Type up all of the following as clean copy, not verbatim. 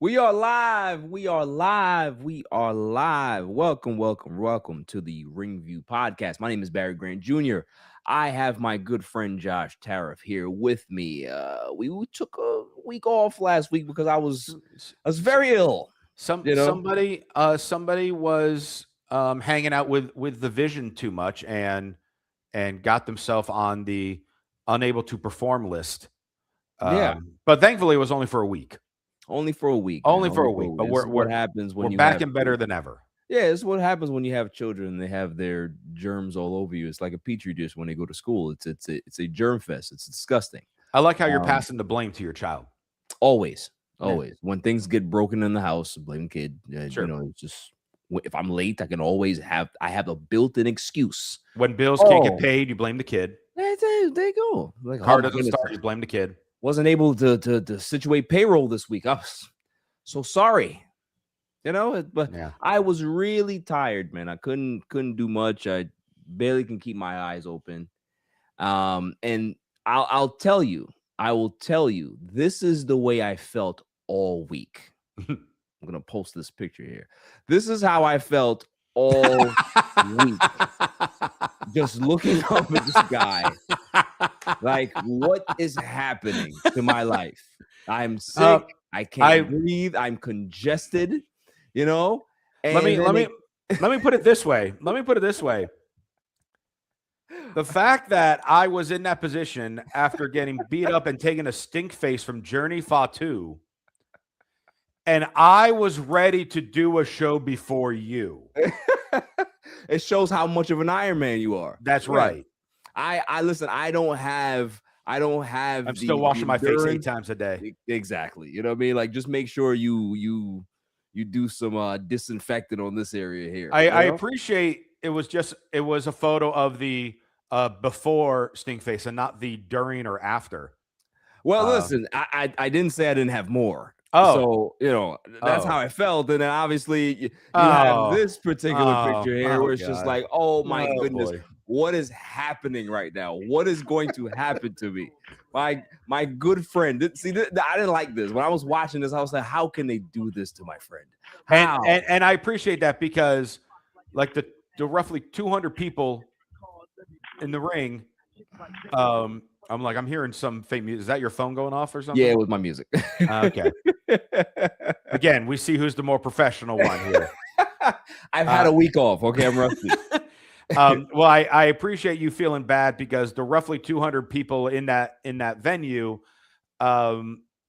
We are live. We are live. We are live. Welcome, welcome, welcome to the Ring View podcast. My name is Barry Grant Jr. I have my good friend Josh Tariff here with me. We took a week off last week because I was very ill. Somebody was hanging out with the Vision too much and got themselves on the unable to perform list. Yeah, But thankfully, it was only for a week. only for a week, man. Only for a week. But This is what happens when we're you back have and better than ever. Yeah, it's what happens when you have children and they have their germs all over you. It's like a petri dish when they go to school. It's a germ fest. It's disgusting. I like how you're Um, passing the blame to your child. Always, Yeah. always. When things get broken in the house, blame kid. Sure. It's just if I'm late, I can always have a built-in excuse. When bills can't get Oh, paid, you blame the kid. there you go. Like, Car my doesn't goodness, start, you blame the kid. wasn't able to situate payroll this week. I'm so sorry. But Yeah. I was really tired, man. I couldn't do much. I barely can keep my eyes open. And I will tell you, this is the way I felt all week. I'm gonna post this picture here. This is how I felt all week. Just looking up at this guy, like, what is happening to my life? I'm sick. I can't breathe. I'm congested. And Let me put it this way. The fact that I was in that position after getting beat up and taking a stink face from Journey Fatu, and I was ready to do a show before you. It shows how much of an Iron Man you are. That's right. I listen. I don't have. I'm still washing my face 8 times a day. Exactly. You know what I mean? Like, just make sure you do some disinfectant on this area here. I appreciate it was a photo of the before stink face and not the during or after. Well, listen, I didn't say I didn't have more. Oh. So, that's how I felt. And then obviously you have this particular picture here where it's just like, oh my goodness, boy. what is happening right now? What is going to happen to me? My good friend. I didn't like this. When I was watching this, I was like, how can they do this to my friend? How? And I appreciate that because like the roughly 200 people in the ring, I'm like, I'm hearing some fake music. Is that your phone going off or something? Yeah, it was my music. Okay. Again, we see who's the more professional one here. I've had a week off. Okay, I'm rusty. Well, I appreciate you feeling bad because the roughly 200 people in that venue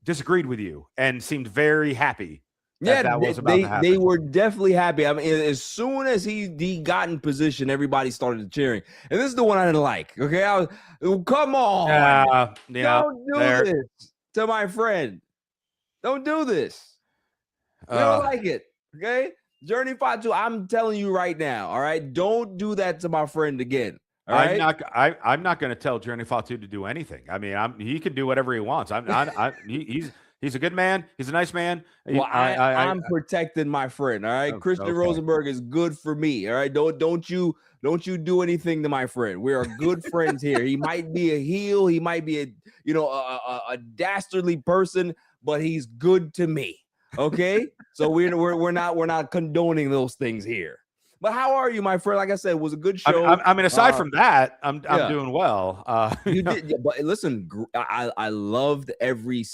disagreed with you and seemed very happy. That was about to happen. They were definitely happy. I mean, as soon as he got in position, everybody started cheering. And this is the one I didn't like. Okay, come on, don't do this to my friend. Don't do this. You don't like it, okay? Journey Fatu, I'm telling you right now. All right, don't do that to my friend again. All right? I'm not going to tell Journey Fatu to do anything. I mean, he can do whatever he wants. He's a good man. He's a nice man. Well, I'm protecting my friend. All right, Christian Rosenberg is good for me. All right, don't you do anything to my friend. We are good friends here. He might be a heel. He might be a dastardly person, but he's good to me. Okay, so we're not condoning those things here. But how are you, my friend? Like I said, it was a good show. I mean, aside from that, I'm doing well. You did, but listen, I loved every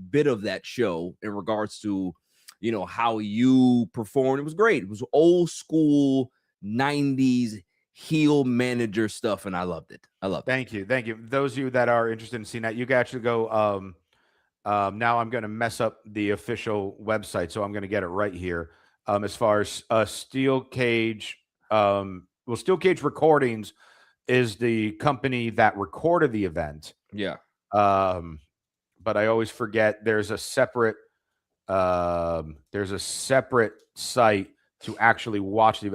bit of that show in regards to how you performed. It was great. It was old school 90s heel manager stuff, and I loved it. Thank you. Those of you that are interested in seeing that, you can actually go. Now I'm going to mess up the official website, so I'm going to get it right here. As far as Steel Cage, Steel Cage Recordings is the company that recorded the event. Yeah. But I always forget there's a separate site to actually watch the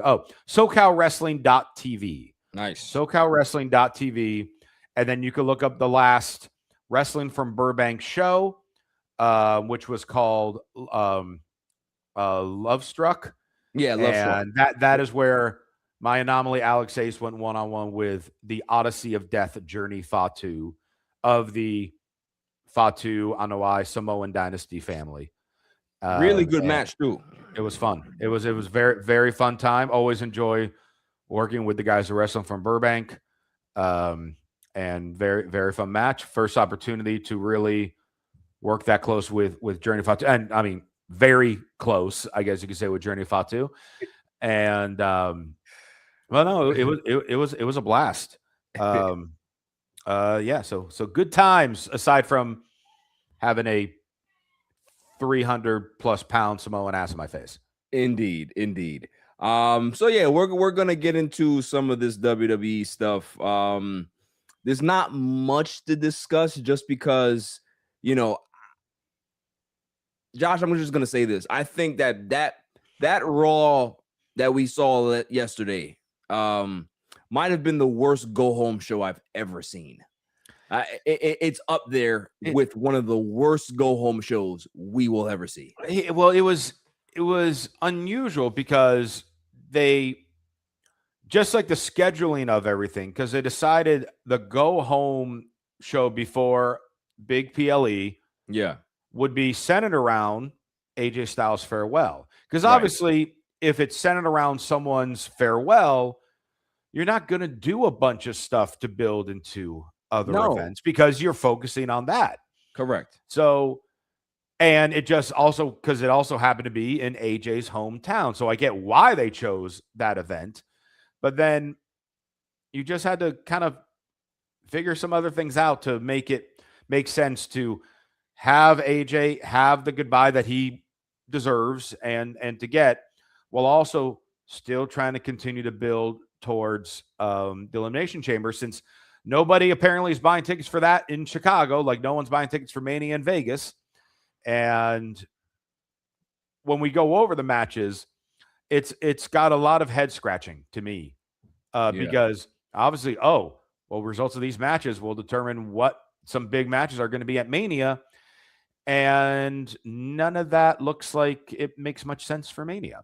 SoCalWrestling.tv. Nice. SoCalWrestling.tv, and then you can look up the last Wrestling from Burbank show, which was called Love Struck. Yeah, Love Struck. And that is where my anomaly Alex Ace went one-on-one with the Odyssey of Death Journey Fatu of the Fatu Anoa'i Samoan Dynasty family. Really good And match too. it was fun. It was very, very fun time. Always enjoy working with the guys who wrestling from Burbank. And very, very fun match. First opportunity to really work that close with Journey Fatu. And I mean, very close, I guess you could say, with Journey Fatu. And well, no, it was a blast. Yeah, so good times aside from having a 300 plus pound Samoan ass in my face. Indeed, indeed. So yeah, we're gonna get into some of this WWE stuff. There's not much to discuss just because, you know, Josh, I'm just gonna say this. I think that Raw that we saw yesterday might have been the worst go home show I've ever seen. It's up there with one of the worst go home shows we will ever see. Well, it was unusual because they, just like the scheduling of everything, because they decided the go home show before Big PLE would be centered around AJ Styles' farewell. Because obviously, if it's centered around someone's farewell, you're not going to do a bunch of stuff to build into other events because you're focusing on that. Correct. So, and it just also, because it also happened to be in AJ's hometown. So I get why they chose that event. But then you just had to kind of figure some other things out to make it make sense to have AJ have the goodbye that he deserves and to get, while also still trying to continue to build towards the Elimination Chamber, since nobody apparently is buying tickets for that in Chicago. Like no one's buying tickets for Mania in Vegas. And when we go over the matches, it's got a lot of head scratching to me because obviously, results of these matches will determine what some big matches are going to be at Mania. And none of that looks like it makes much sense for Mania.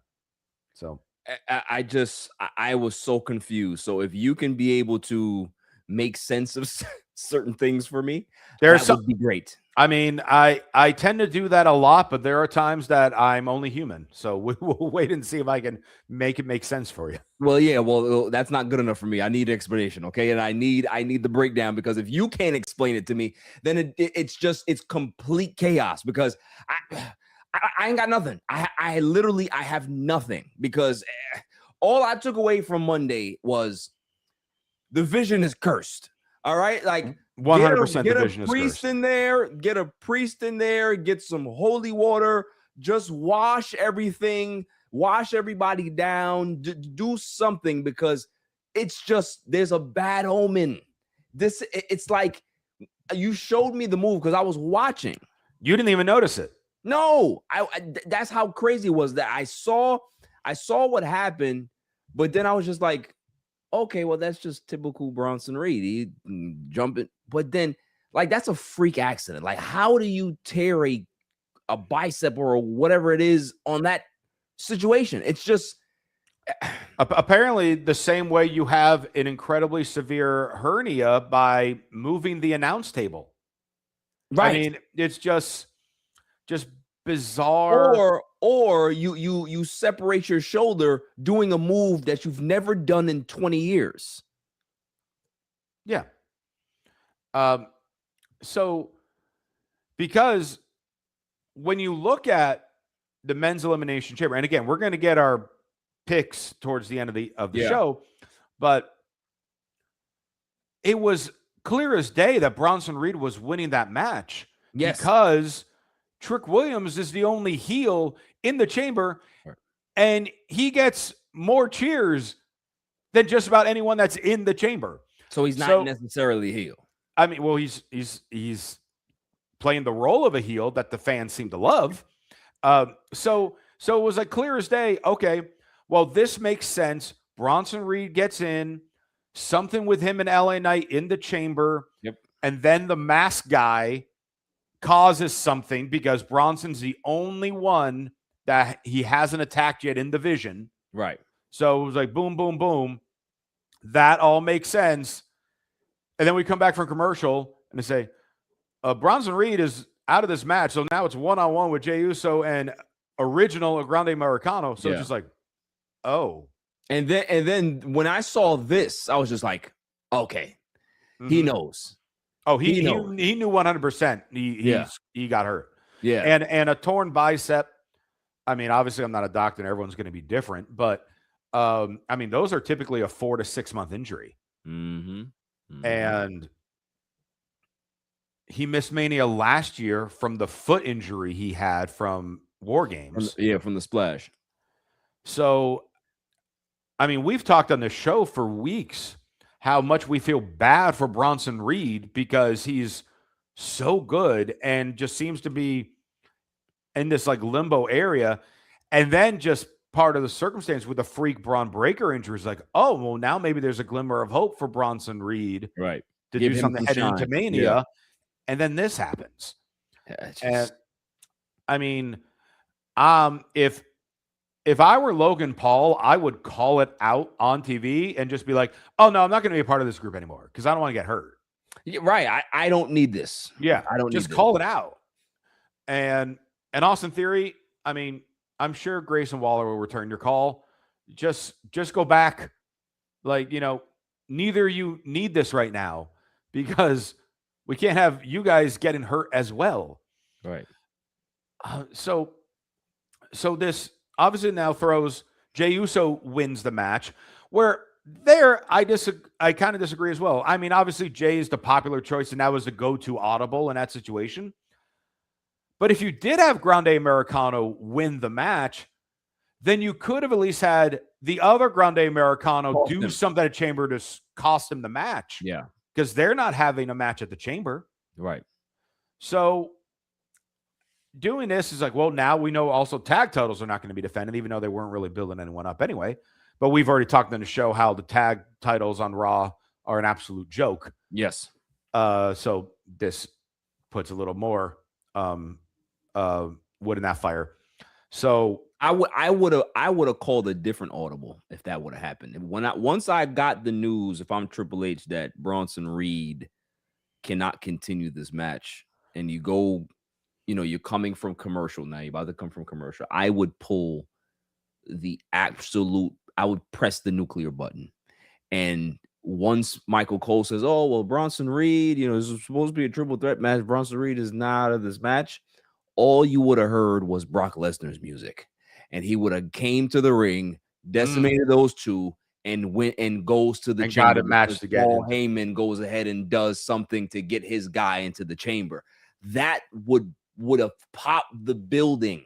So I was so confused. So if you can be able to make sense of certain things for me, that would be great. I mean, I tend to do that a lot, but there are times that I'm only human. So we'll wait and see if I can make it make sense for you. Well, yeah, well, that's not good enough for me. I need explanation, okay? And I need the breakdown, because if you can't explain it to me, then it's complete chaos, because I ain't got nothing. I literally have nothing, because all I took away from Monday was the Vision is cursed. All right, like 100% get the a Vision is priest cursed. in there, get a priest in there, get some holy water, just wash everything, wash everybody down, do something, because it's just, there's a bad omen. It's like you showed me the move because I was watching. You didn't even notice it. No, that's how crazy it was, that I saw what happened, but then I was just like, okay, well, that's just typical Bronson Reed. He jumping, but then, like, that's a freak accident. Like, how do you tear a bicep or whatever it is on that situation? It's just apparently the same way you have an incredibly severe hernia by moving the announce table. Right. I mean, it's just bizarre. Or you separate your shoulder doing a move that you've never done in 20 years. Yeah. So because when you look at the men's elimination chamber, and again, we're going to get our picks towards the end of the show, but it was clear as day that Bronson Reed was winning that match because Trick Williams is the only heel in the chamber, and he gets more cheers than just about anyone that's in the chamber. So he's not necessarily a heel. I mean, well, he's playing the role of a heel that the fans seem to love. So it was like clear as day. Okay, well, this makes sense. Bronson Reed gets in, something with him and LA Knight in the chamber, and then the mask guy causes something because Bronson's the only one that he hasn't attacked yet in the Vision. Right. So it was like boom, boom, boom. That all makes sense. And then we come back from commercial and they say, Bronson Reed is out of this match. So now it's one-on-one with Jey Uso and original Grande Americano. So it's just like, oh. And then when I saw this, I was just like, okay, he knows. Oh, he knew 100%. He got hurt. Yeah. And a torn bicep. I mean, obviously I'm not a doctor and everyone's going to be different, but I mean, those are typically a 4 to 6 month injury. And he missed Mania last year from the foot injury he had from War Games. From the splash. So, I mean, we've talked on this show for weeks how much we feel bad for Bronson Reed because he's so good and just seems to be in this like limbo area. And then just part of the circumstance with the freak Braun Breaker injury is like, oh, well, now maybe there's a glimmer of hope for Bronson Reed to do something heading into Mania. And then this happens. And I mean, if I were Logan Paul, I would call it out on TV and just be like, oh, no, I'm not going to be a part of this group anymore because I don't want to get hurt. Right. I don't need this. Yeah. I don't just need call this. it out. And Austin Theory, I mean, I'm sure Grayson Waller will return your call. Just go back. Like, you know, neither you need this right now because we can't have you guys getting hurt as well. Right. So this obviously now throws Jey Uso wins the match where there I kind of disagree as well. I mean, obviously Jey is the popular choice and that was the go-to audible in that situation. But if you did have Grande Americano win the match, then you could have at least had the other Grande Americano do something at Chamber to cost him the match. Yeah. Because they're not having a match at the Chamber. Right. So doing this is like, well, now we know also tag titles are not going to be defended, even though they weren't really building anyone up anyway. But we've already talked on the show how the tag titles on Raw are an absolute joke. Yes. So this puts a little more wood in that fire. So I would have called a different audible if that would have happened. Once I got the news, if I'm Triple H, that Bronson Reed cannot continue this match, and you go, you know, you're coming from commercial now, you're about to come from commercial, I would pull the absolute, I would press the nuclear button. And once Michael Cole says, oh, well, Bronson Reed, you know, this is supposed to be a triple threat match, Bronson Reed is not out of this match, all you would have heard was Brock Lesnar's music. And he would have came to the ring, decimated those two, and went and goes to the chamber. Got a match to get Paul Heyman goes ahead and does something to get his guy into the chamber. That would have popped the building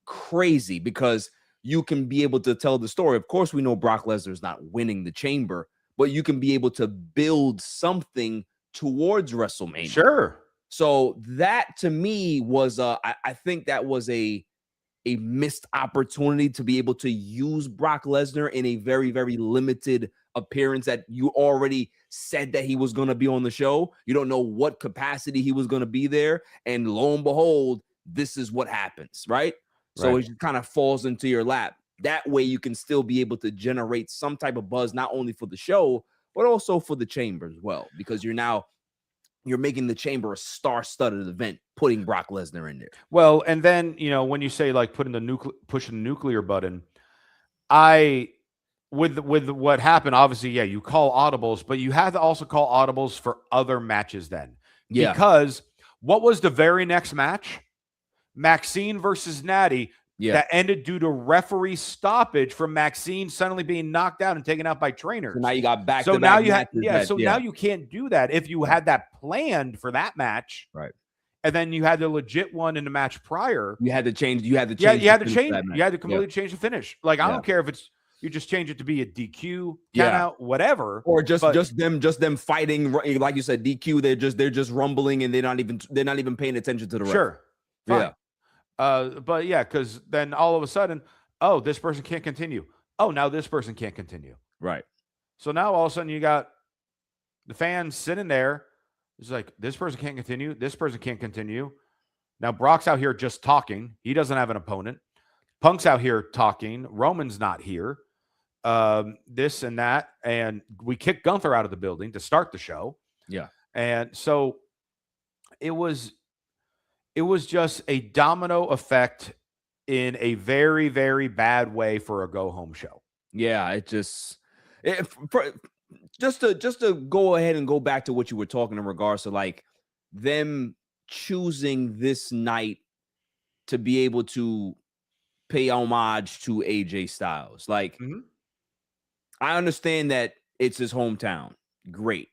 crazy because you can be able to tell the story. Of course, we know Brock Lesnar's not winning the chamber, but you can be able to build something towards WrestleMania. Sure. So that to me was I think that was a missed opportunity to be able to use Brock Lesnar in a very, very limited appearance that you already said that he was going to be on the show. You don't know what capacity he was going to be there. And lo and behold, this is what happens, right? So it kind of falls into your lap. That way you can still be able to generate some type of buzz, not only for the show, but also for the chamber as well, because you're making the chamber a star-studded event, putting Brock Lesnar in there. Well, and then, you know, when you say like pushing the nuclear button, with what happened, obviously, yeah, you call audibles, but you have to also call audibles for other matches then. Yeah. Because what was the very next match? Maxine versus Natty. Yeah. That ended due to referee stoppage from Maxine suddenly being knocked out and taken out by trainers. So now you got back. So now you had, now you can't do that. If you had that planned for that match, right? And then you had the legit one in the match prior, you had to change. You had to completely change the finish. Like I don't care if it's you just change it to be a DQ, count out, whatever, or just them fighting. Like you said, DQ. They're just rumbling and they're not even paying attention to the ref. Sure, fine. Yeah. But yeah, because then all of a sudden, oh, this person can't continue. Oh, now this person can't continue. Right. So now all of a sudden you got the fans sitting there. It's like, this person can't continue. This person can't continue. Now Brock's out here just talking. He doesn't have an opponent. Punk's out here talking. Roman's not here. This and that. And we kicked Gunther out of the building to start the show. Yeah. And so it was it was just a domino effect in a very, very bad way for a go home show. Yeah, just to go ahead and go back to what you were talking in regards to like them choosing this night to be able to pay homage to AJ Styles. Like, I understand that it's his hometown. Great.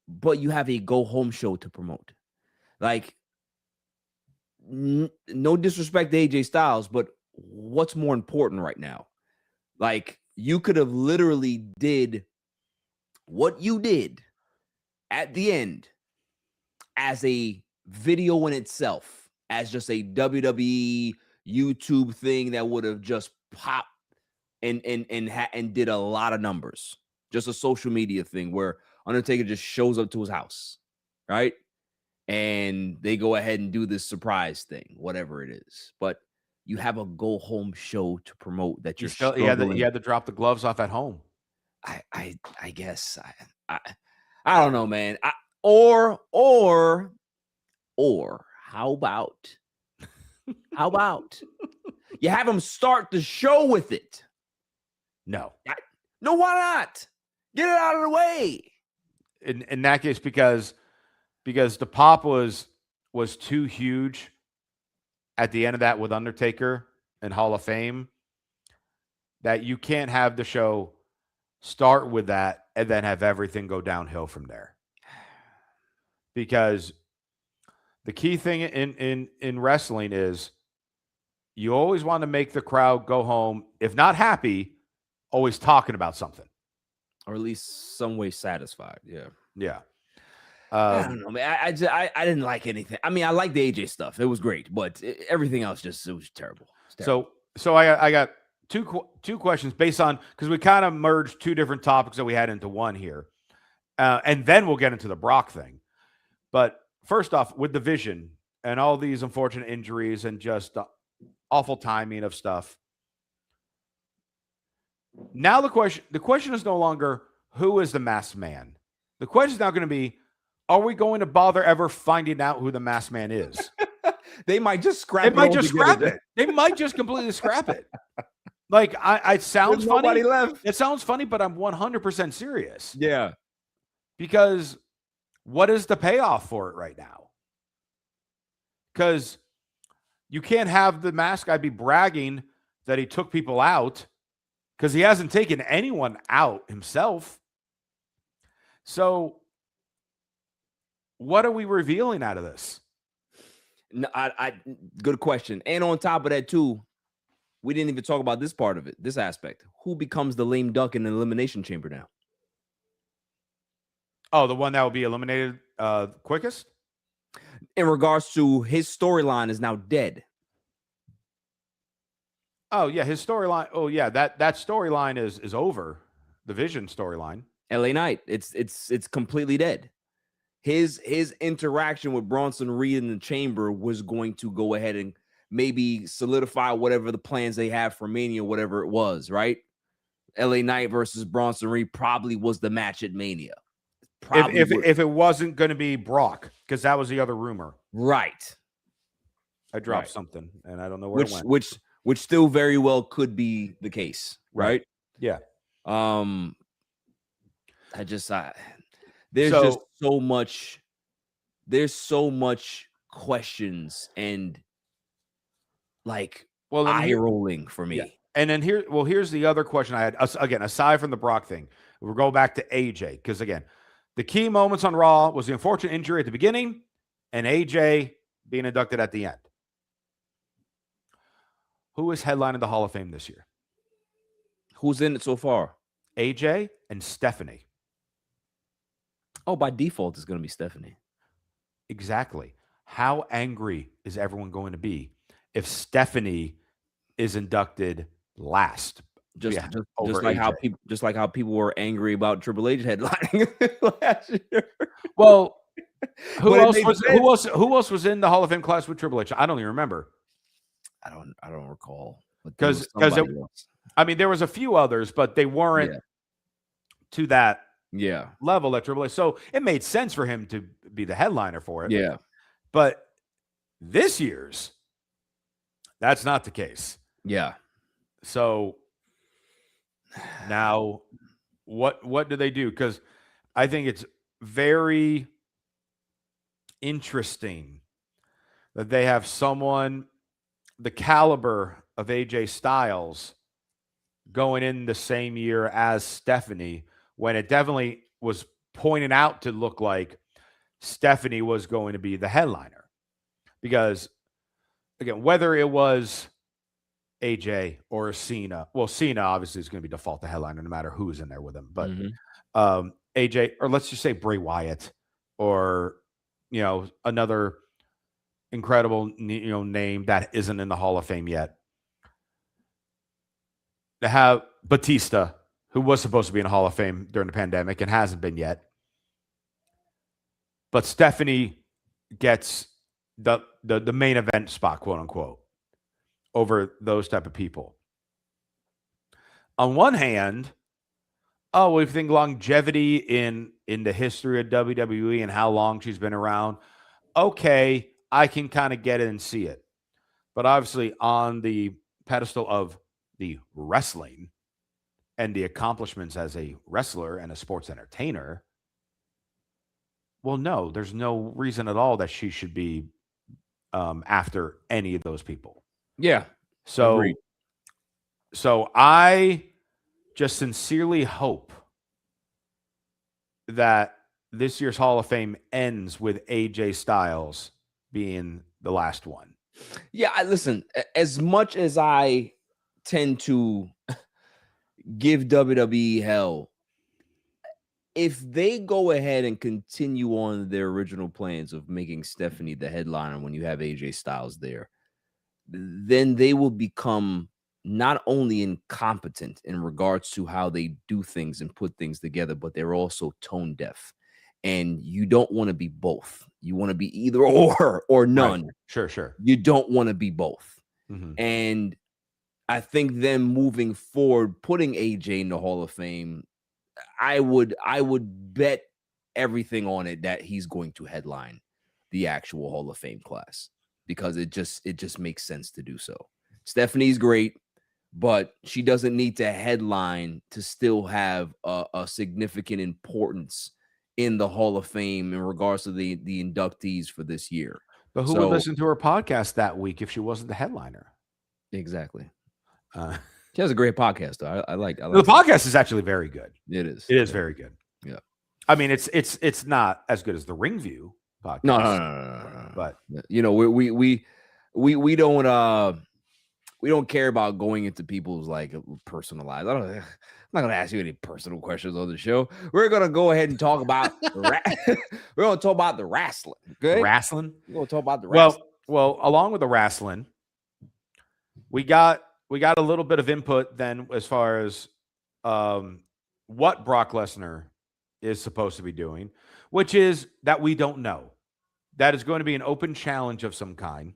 But you have a go home show to promote. Like, no disrespect to AJ Styles, but what's more important right now? Like, you could have literally did what you did at the end as a video in itself, as just a WWE YouTube thing that would have just popped and did a lot of numbers. Just a social media thing where Undertaker just shows up to his house, right? And they go ahead and do this surprise thing, whatever it is. But you have a go home show to promote that you're He had to drop the gloves off at home. I guess I don't know, man. Or how about you have him start the show with it? No, why not? Get it out of the way. In that case, because the pop was too huge at the end of that with Undertaker and Hall of Fame, that you can't have the show start with that and then have everything go downhill from there. Because the key thing in wrestling is you always want to make the crowd go home, if not happy, always talking about something. Or at least some way satisfied. Yeah. Yeah. I don't know, man. I didn't like anything. I mean, I liked the AJ stuff. It was great, but everything else it was terrible. So I got two questions based on, because we kind of merged two different topics that we had into one here, and then we'll get into the Brock thing. But first off, with the Vision and all these unfortunate injuries and just awful timing of stuff. Now the question is no longer who is the masked man. The question is now going to be, are we going to bother ever finding out who the masked man is? They might just scrap it. They might just scrap it. They might just completely scrap it. Like, it sounds funny. Left. It sounds funny, but I'm 100% serious. Yeah. Because what is the payoff for it right now? Because you can't have the masked guy be bragging that he took people out, because he hasn't taken anyone out himself. So what are we revealing out of this? No, good question. And on top of that, too, we didn't even talk about this part of it, this aspect. Who becomes the lame duck in the Elimination Chamber now? Oh, the one that will be eliminated quickest? In regards to his storyline is now dead. Oh, yeah, his storyline. Oh, yeah, that storyline is over. The Vision storyline. LA Knight, it's completely dead. His interaction with Bronson Reed in the chamber was going to go ahead and maybe solidify whatever the plans they have for Mania, whatever it was, right? LA Knight versus Bronson Reed probably was the match at Mania. If it wasn't going to be Brock, because that was the other rumor. Right. I dropped something, and I don't know where it went. Which still very well could be the case, right? Yeah. There's just so much. There's so much questions and eye rolling for me. Yeah. And then here's the other question I had. Again, aside from the Brock thing, we'll go back to AJ, because again, the key moments on Raw was the unfortunate injury at the beginning and AJ being inducted at the end. Who is headlining the Hall of Fame this year? Who's in it so far? AJ and Stephanie. Oh, by default, it's going to be Stephanie. Exactly. How angry is everyone going to be if Stephanie is inducted last? Just like how people were angry about Triple H headlining last year. Well, who else was in the Hall of Fame class with Triple H? I don't even remember. I don't recall. Because I mean, there was a few others, but they weren't to that level at Triple H. So it made sense for him to be the headliner for it. Yeah. But this year's, that's not the case. Yeah. So now what do they do? Because I think it's very interesting that they have someone the caliber of AJ Styles going in the same year as Stephanie, when it definitely was pointed out to look like Stephanie was going to be the headliner. Because, again, whether it was AJ or Cena, well, Cena obviously is going to be default the headliner no matter who's in there with him. But AJ, or let's just say Bray Wyatt, or another incredible name that isn't in the Hall of Fame yet. To have Batista, who was supposed to be in the Hall of Fame during the pandemic and hasn't been yet. But Stephanie gets the main event spot, quote unquote, over those type of people. On one hand, we think longevity in the history of WWE and how long she's been around. Okay, I can kind of get it and see it. But obviously on the pedestal of the wrestling and the accomplishments as a wrestler and a sports entertainer, well, no, there's no reason at all that she should be after any of those people. Yeah. So, agreed. so I just sincerely hope that this year's Hall of Fame ends with AJ Styles being the last one. Yeah, listen, as much as I tend to give WWE hell, if they go ahead and continue on their original plans of making Stephanie the headliner when you have AJ Styles there, then they will become not only incompetent in regards to how they do things and put things together, but they're also tone deaf. And you don't want to be both. You want to be either or none. Right. Sure. You don't want to be both. Mm-hmm. And I think them moving forward, putting AJ in the Hall of Fame, I would bet everything on it that he's going to headline the actual Hall of Fame class, because it just makes sense to do so. Stephanie's great, but she doesn't need to headline to still have a significant importance in the Hall of Fame in regards to the inductees for this year. But who would listen to her podcast that week if she wasn't the headliner? Exactly. She has a great podcast, though. I like the podcast is actually very good. It is. It is very good. Yeah. I mean, it's not as good as the Ring View podcast. No. But we don't care about going into people's like personal lives. I'm not gonna ask you any personal questions on the show. We're gonna go ahead and talk about we're gonna talk about the wrestling. Okay, wrestling. We're gonna talk about the wrestling. Well, along with the wrestling, we got a little bit of input then as far as what Brock Lesnar is supposed to be doing, which is that we don't know. That is going to be an open challenge of some kind.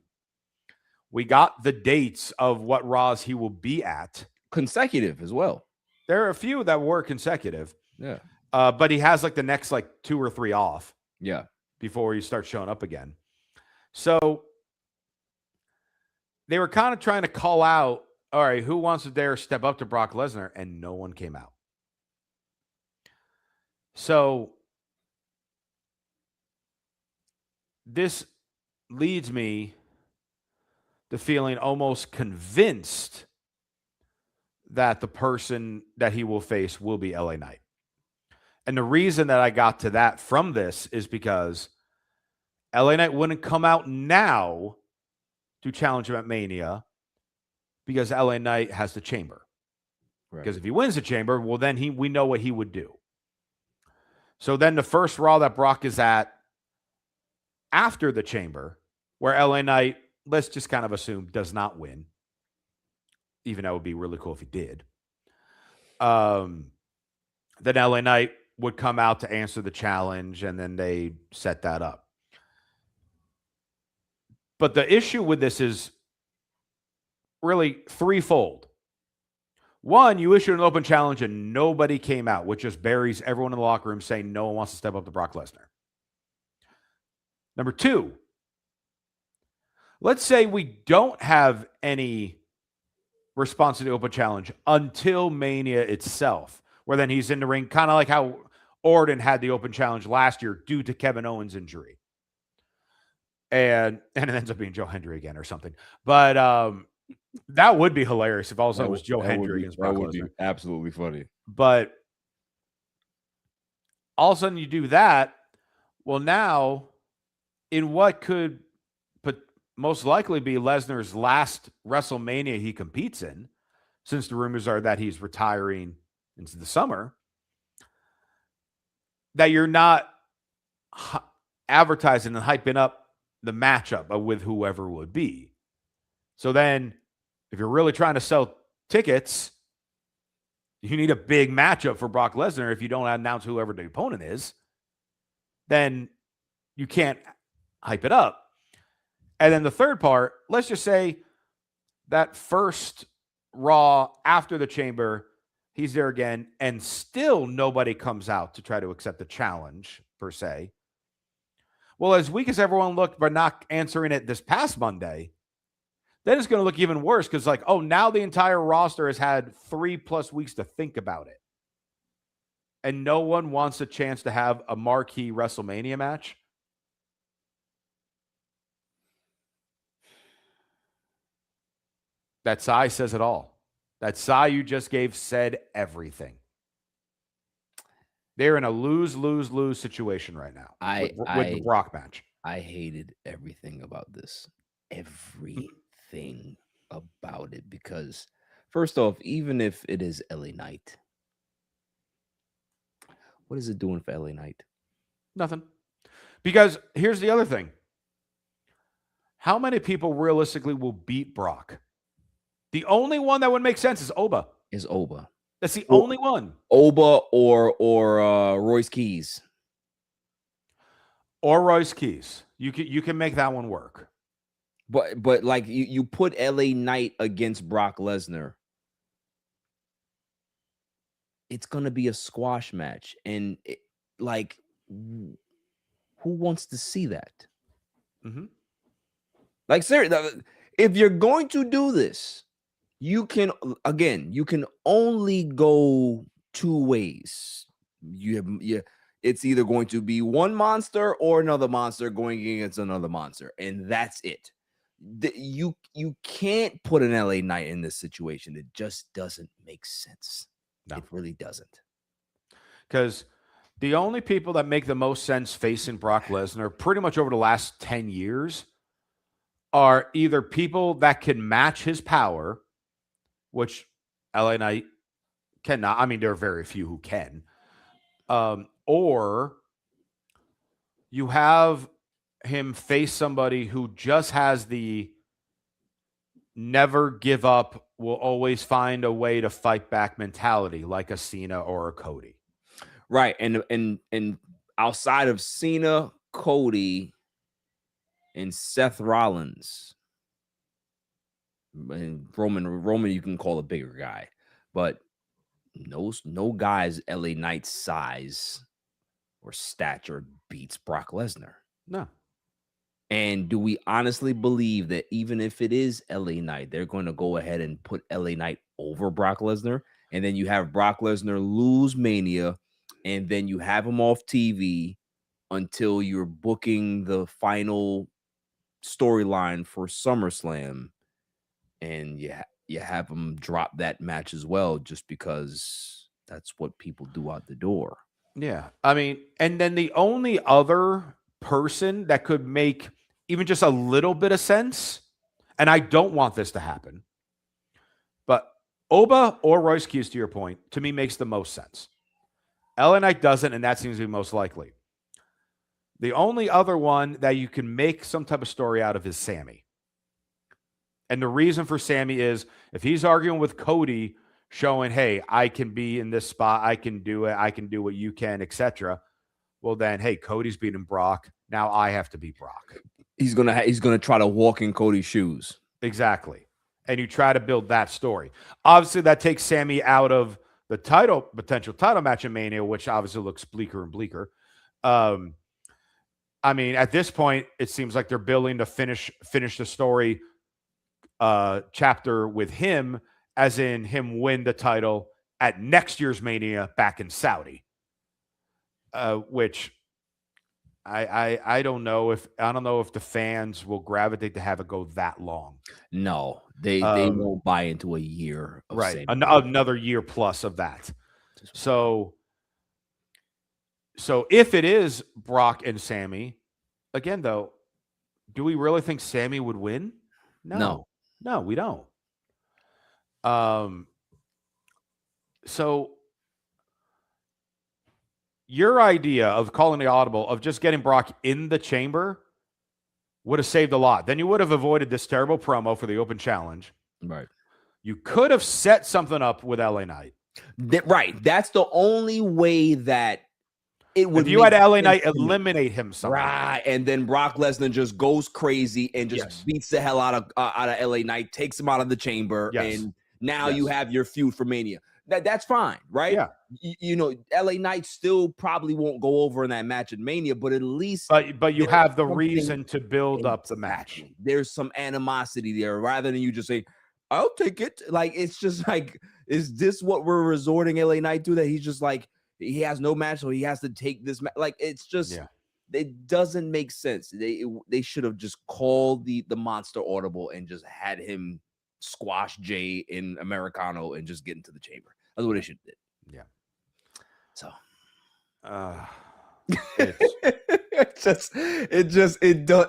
We got the dates of what Raws he will be at. Consecutive as well. There are a few that were consecutive. Yeah. But he has like the next like 2 or 3 off. Yeah. Before he starts showing up again. So they were kind of trying to call out, all right, who wants to dare step up to Brock Lesnar? And no one came out. So this leads me to feeling almost convinced that the person that he will face will be LA Knight. And the reason that I got to that from this is because LA Knight wouldn't come out now to challenge him at Mania because LA Knight has the Chamber. Right. Because if he wins the Chamber, well, then we know what he would do. So then the first Raw that Brock is at after the Chamber, where LA Knight, let's just kind of assume, does not win, even though it would be really cool if he did, then LA Knight would come out to answer the challenge, and then they set that up. But the issue with this is really threefold. One, you issued an open challenge and nobody came out, which just buries everyone in the locker room saying no one wants to step up to Brock Lesnar. Number two, let's say we don't have any response to the open challenge until Mania itself, where then he's in the ring, kind of like how Orton had the open challenge last year due to Kevin Owens' injury. And it ends up being Joe Hendry again or something. But that would be hilarious if all of a sudden it was Joe Hendry against Brock Lesnar. That would be absolutely funny. But all of a sudden you do that. Well, now in what could most likely be Lesnar's last WrestleMania he competes in, since the rumors are that he's retiring into the summer, that you're not advertising and hyping up the matchup with whoever would be. So then if you're really trying to sell tickets, you need a big matchup for Brock Lesnar. If you don't announce whoever the opponent is, then you can't hype it up. And then the third part, let's just say that first Raw after the Chamber, he's there again, and still nobody comes out to try to accept the challenge, per se. Well, as weak as everyone looked by not answering it this past Monday, then it's going to look even worse because, like, oh, now the entire roster has had 3+ weeks to think about it. And no one wants a chance to have a marquee WrestleMania match. That sigh says it all. That sigh you just gave said everything. They're in a lose situation right now with the Brock match. I hated everything about this. Everything about it. Because, first off, even if it is LA Knight, what is it doing for LA Knight? Nothing. Because here's the other thing. How many people realistically will beat Brock? The only one that would make sense is Oba. That's the only one. Oba or Royce Keys. Or Royce Keys. You can make that one work. But like you put LA Knight against Brock Lesnar, it's gonna be a squash match, and who wants to see that? Mm-hmm. Like, seriously, if you're going to do this, you can only go two ways. It's either going to be one monster or another monster going against another monster, and that's it. You can't put an LA Knight in this situation. It just doesn't make sense. No. It really doesn't. Because the only people that make the most sense facing Brock Lesnar pretty much over the last 10 years are either people that can match his power, which LA Knight cannot. I mean, there are very few who can. Or you have him face somebody who just has the never give up, will always find a way to fight back mentality, like a Cena or a Cody. Right. And outside of Cena, Cody, and Seth Rollins, and Roman you can call a bigger guy, but no guy's LA Knight size or stature beats Brock Lesnar. No. And do we honestly believe that even if it is LA Knight, they're going to go ahead and put LA Knight over Brock Lesnar? And then you have Brock Lesnar lose Mania, and then you have him off TV until you're booking the final storyline for SummerSlam, and you have him drop that match as well, just because that's what people do out the door. Yeah. I mean, and then the only other person that could make even just a little bit of sense, and I don't want this to happen, but Oba or Royce Keys, to your point, to me makes the most sense. LA Knight doesn't, and that seems to be most likely. The only other one that you can make some type of story out of is Sammy. And the reason for Sammy is if he's arguing with Cody, showing, hey, I can be in this spot, I can do it, I can do what you can, etc. Well, then, hey, Cody's beating Brock. Now I have to beat Brock. He's gonna try to walk in Cody's shoes. Exactly. And you try to build that story. Obviously, that takes Sammy out of the potential title match in Mania, which obviously looks bleaker and bleaker. I mean, at this point, it seems like they're building to finish the story chapter with him, as in him win the title at next year's Mania back in Saudi. Which I don't know if the fans will gravitate to have it go that long. No, they won't buy into a year of right. Another year plus of that. So if it is Brock and Sammy, again though, do we really think Sammy would win? No, we don't. So your idea of calling the audible, of just getting Brock in the chamber, would have saved a lot. Then you would have avoided this terrible promo for the open challenge. Right. You could have set something up with LA Knight. Right. That's the only way that it would. If you had LA Knight eliminate him somehow. Right. And then Brock Lesnar just goes crazy and just beats the hell out of LA Knight, takes him out of the chamber. Yes. And now you have your feud for Mania. That's fine, right? Yeah. You know, LA Knight still probably won't go over in that match at Mania, but at least but you have the reason to build up the match. There's some animosity there, rather than you just say, I'll take it. Like, it's just like, is this what we're resorting LA Knight to? That he's just like, he has no match, so he has to take this match. Like, it's just, it doesn't make sense. They should have just called the Monster Audible and just had him squash Jay in Americano and just get into the chamber. That's what they should have did. Yeah. So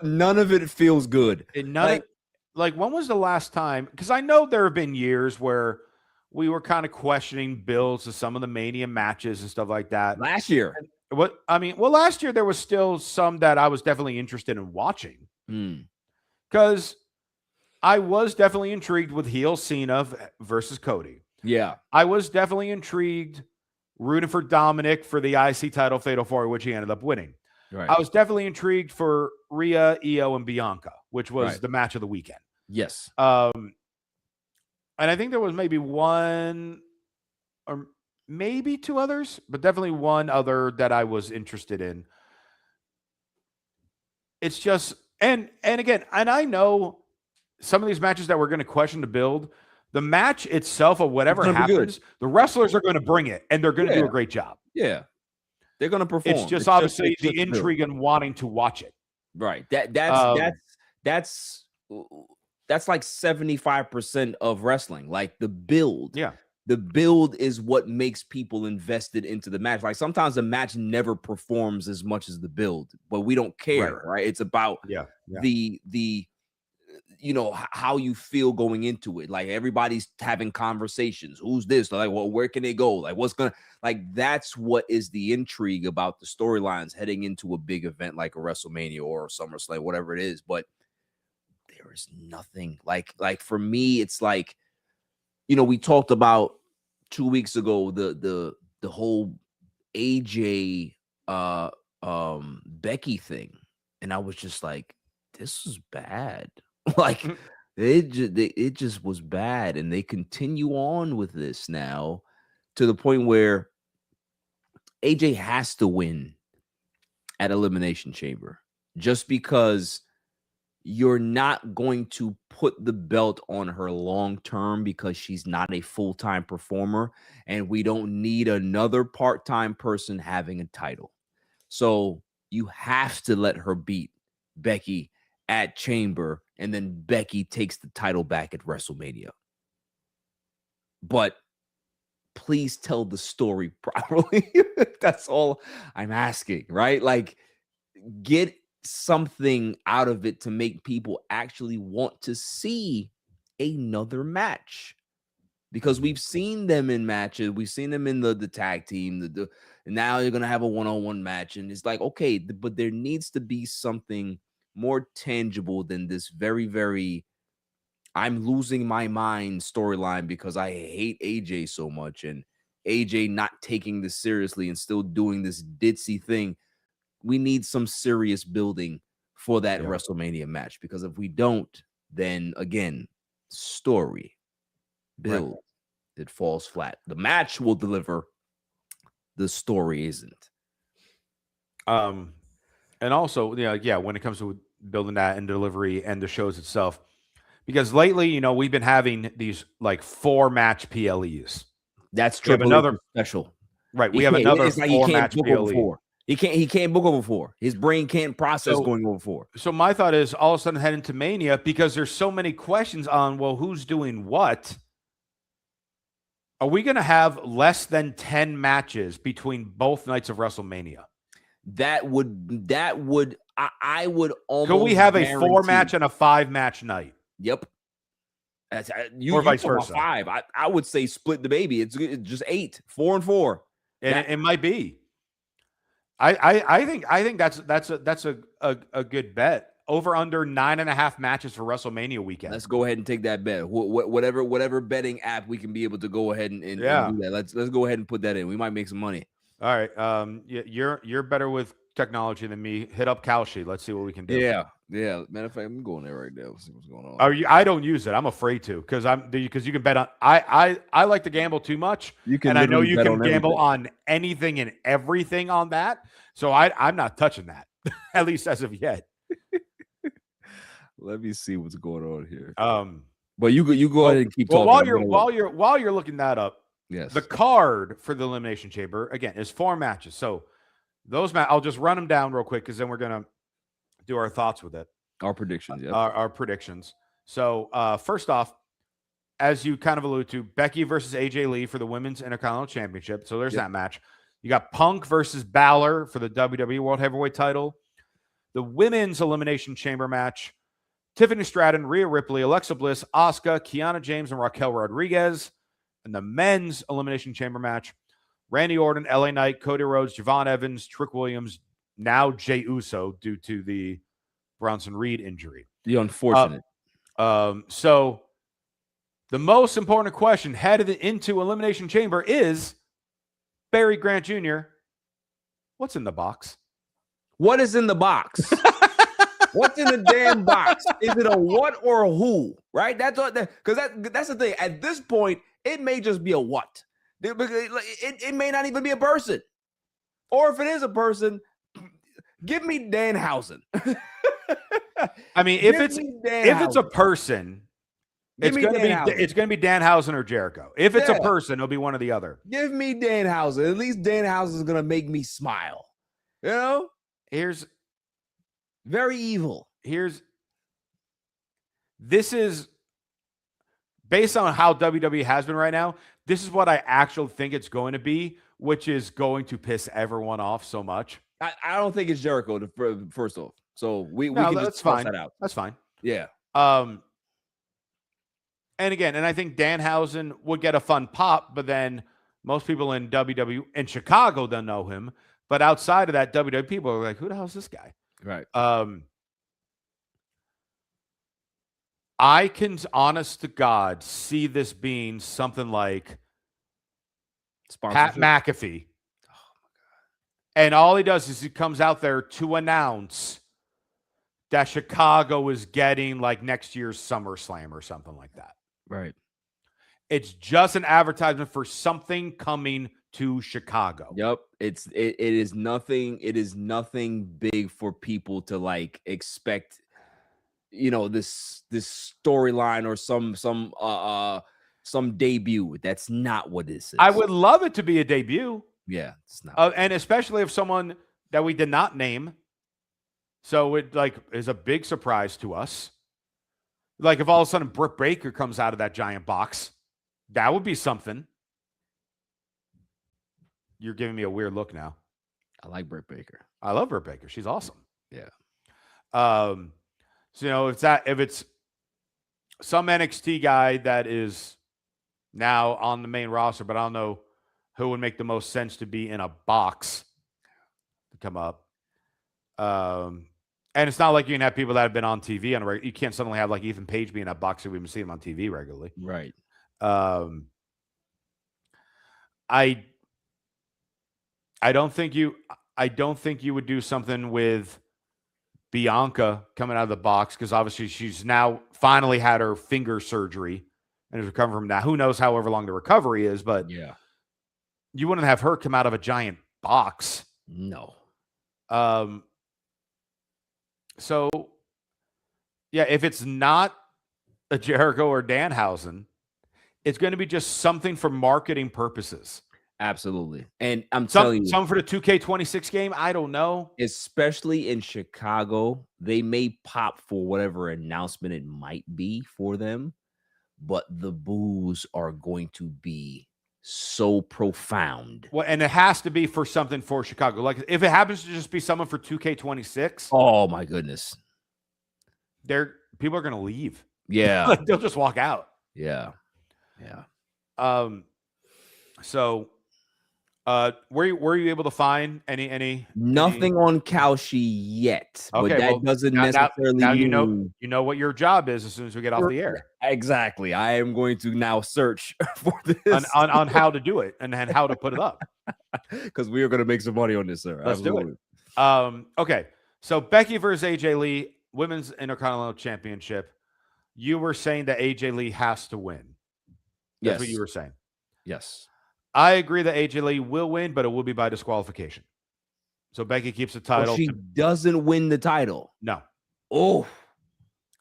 none of it feels good. Like when was the last time? Because I know there have been years where we were kind of questioning builds to some of the Mania matches and stuff like that. Last year. Last year there was still some that I was definitely interested in watching. Because I was definitely intrigued with heel Cena versus Cody. Yeah. I was definitely intrigued rooting for Dominic for the IC title Fatal 4, which he ended up winning. Right. I was definitely intrigued for Rhea, Io, and Bianca, which was the match of the weekend. Yes. And I think there was maybe one or maybe two others, but definitely one other that I was interested in. It's just, and again, and I know some of these matches that we're going to question to build, the match itself or whatever happens, the wrestlers are going to bring it and they're going to do a great job. Yeah. They're going to perform. It's just obviously the intrigue and wanting to watch it. Right. That's like 75% of wrestling. Like the build. Yeah. The build is what makes people invested into the match. Like sometimes the match never performs as much as the build, but we don't care, right? It's about the you know, how you feel going into it. Like everybody's having conversations. Who's this? Like, well, where can they go? Like, what's gonna, like, that's what is the intrigue about the storylines heading into a big event like a WrestleMania or a SummerSlam, whatever it is. But there is nothing like for me, it's like, you know, we talked about 2 weeks ago the whole AJ Becky thing, and I was just like, this is bad. Like it just was bad, and they continue on with this now to the point where AJ has to win at Elimination Chamber, just because you're not going to put the belt on her long term, because she's not a full-time performer, and we don't need another part-time person having a title. So you have to let her beat Becky at Chamber, and then Becky takes the title back at WrestleMania. But please tell the story properly. That's all I'm asking, right? Like, get something out of it to make people actually want to see another match, because we've seen them in matches. We've seen them in the tag team, and now you're going to have a one-on-one match. And it's like, okay, but there needs to be something more tangible than this very, very I'm losing my mind storyline because I hate AJ so much, and AJ not taking this seriously and still doing this ditzy thing. We need some serious building for that WrestleMania match, because if we don't, then again, story build, it falls flat. The match will deliver, the story isn't. And And also, yeah, when it comes to building that and delivery and the shows itself, because lately, we've been having these like 4-match PLEs. That's We have Triple H's another special. right. He We have can't. another It's like he can't 4-match book over PLE. 4. He can't book over 4. His brain can't process going over 4. So my thought is all of a sudden head into Mania because there's so many questions on, well, who's doing what? Are we going to have less than 10 matches between both nights of WrestleMania? That would I would almost. Could we have a guarantee. 4-match and a 5-match night? Yep. Or vice versa. 5. I would say split the baby. It's just 8, 4 and 4. And it might be. I think that's a good bet. Over under 9.5 matches for WrestleMania weekend. Let's go ahead and take that bet. Whatever betting app we can be able to go ahead and do that. Let's go ahead and put that in. We might make some money. All right. You're better with technology than me. Hit up Kalshi. Let's see what we can do. Yeah. Matter of fact, I'm going there right now. Let's see what's going on. I don't use it. I'm afraid to because you can bet on. I like to gamble too much. And I know you can gamble on anything and everything on that. So I'm not touching that, at least as of yet. Let me see what's going on here. But you go ahead and keep talking. While you're looking that up. Yes. The card for the Elimination Chamber again is 4 matches. So those I'll just run them down real quick because then we're gonna do our thoughts with it. Our predictions. Yeah. Our predictions. So first off, as you kind of allude to, Becky versus AJ Lee for the Women's Intercontinental Championship. So there's that match. You got Punk versus Balor for the WWE World Heavyweight title. The Women's Elimination Chamber match. Tiffany Stratton, Rhea Ripley, Alexa Bliss, Asuka, Kiana James, and Raquel Rodriguez. And the Men's Elimination Chamber match. Randy Orton, LA Knight, Cody Rhodes, Javon Evans, Trick Williams, now Jey Uso due to the Bronson Reed injury. The unfortunate. So the most important question headed into Elimination Chamber is Barry Grant Jr. What's in the box? What is in the box? What's in the damn box? Is it a what or a who? Right? That's what because that's the thing. At this point, it may just be a what. It may not even be a person. Or if it is a person, give me Danhausen. I mean, if it's a person, it's gonna be Danhausen or Jericho. If it's a person, it'll be one or the other. Give me Danhausen. At least Danhausen is gonna make me smile. You know? Here's very evil. This is based on how WWE has been right now. This is what I actually think it's going to be, which is going to piss everyone off so much. I don't think it's Jericho, first off. So we can just toss that out. That's fine. Yeah. And again, and I think Danhausen would get a fun pop, but then most people in WWE in Chicago don't know him. But outside of that, WWE people are like, who the hell is this guy? Right. I can, honest to God, see this being something like Pat McAfee. Oh my God. And all he does is he comes out there to announce that Chicago is getting like next year's SummerSlam or something like that. Right. It's just an advertisement for something coming to Chicago. Yep. It is nothing big for people to like expect, this storyline or some debut. That's not what this is. I would love it to be a debut. Yeah, it's not. And especially if someone that we did not name. So it like is a big surprise to us. Like if all of a sudden Britt Baker comes out of that giant box, that would be something. You're giving me a weird look now. I like Britt Baker. I love Britt Baker. She's awesome. Yeah. So if it's some NXT guy that is now on the main roster, but I don't know who would make the most sense to be in a box to come up. And it's not like you can have people that have been on TV on a regular. You can't suddenly have like Ethan Page be in a box if we've been seeing him on TV regularly. Right. I don't think you would do something with Bianca coming out of the box because obviously she's now finally had her finger surgery and is recovering from that. Who knows however long the recovery is, but yeah, you wouldn't have her come out of a giant box. No. So, yeah, if it's not a Jericho or Danhausen, it's going to be just something for marketing purposes. Absolutely. And I'm telling you, some for the 2K26 game. I don't know. especially in Chicago, they may pop for whatever announcement it might be for them, but the boos are going to be so profound. Well, and it has to be for something for Chicago. Like if it happens to just be someone for 2K26, Oh my goodness. people are going to leave. Yeah. Like they'll just walk out. Yeah. Yeah. So were you able to find any Nothing on Cauchy yet, but Okay, that well, doesn't now necessarily mean you know what your job is as soon as we get off the air exactly. I am going to now search for this on how to do it and how to put it up. because we are going to make some money on this, sir. Let's Absolutely. do it. Okay, so Becky versus AJ Lee, Women's Intercontinental Championship. You were saying that AJ Lee has to win. That's what you were saying. Yes. I agree that AJ Lee will win, but it will be by disqualification. So Becky keeps the title. Well, she doesn't win the title. No. Oh.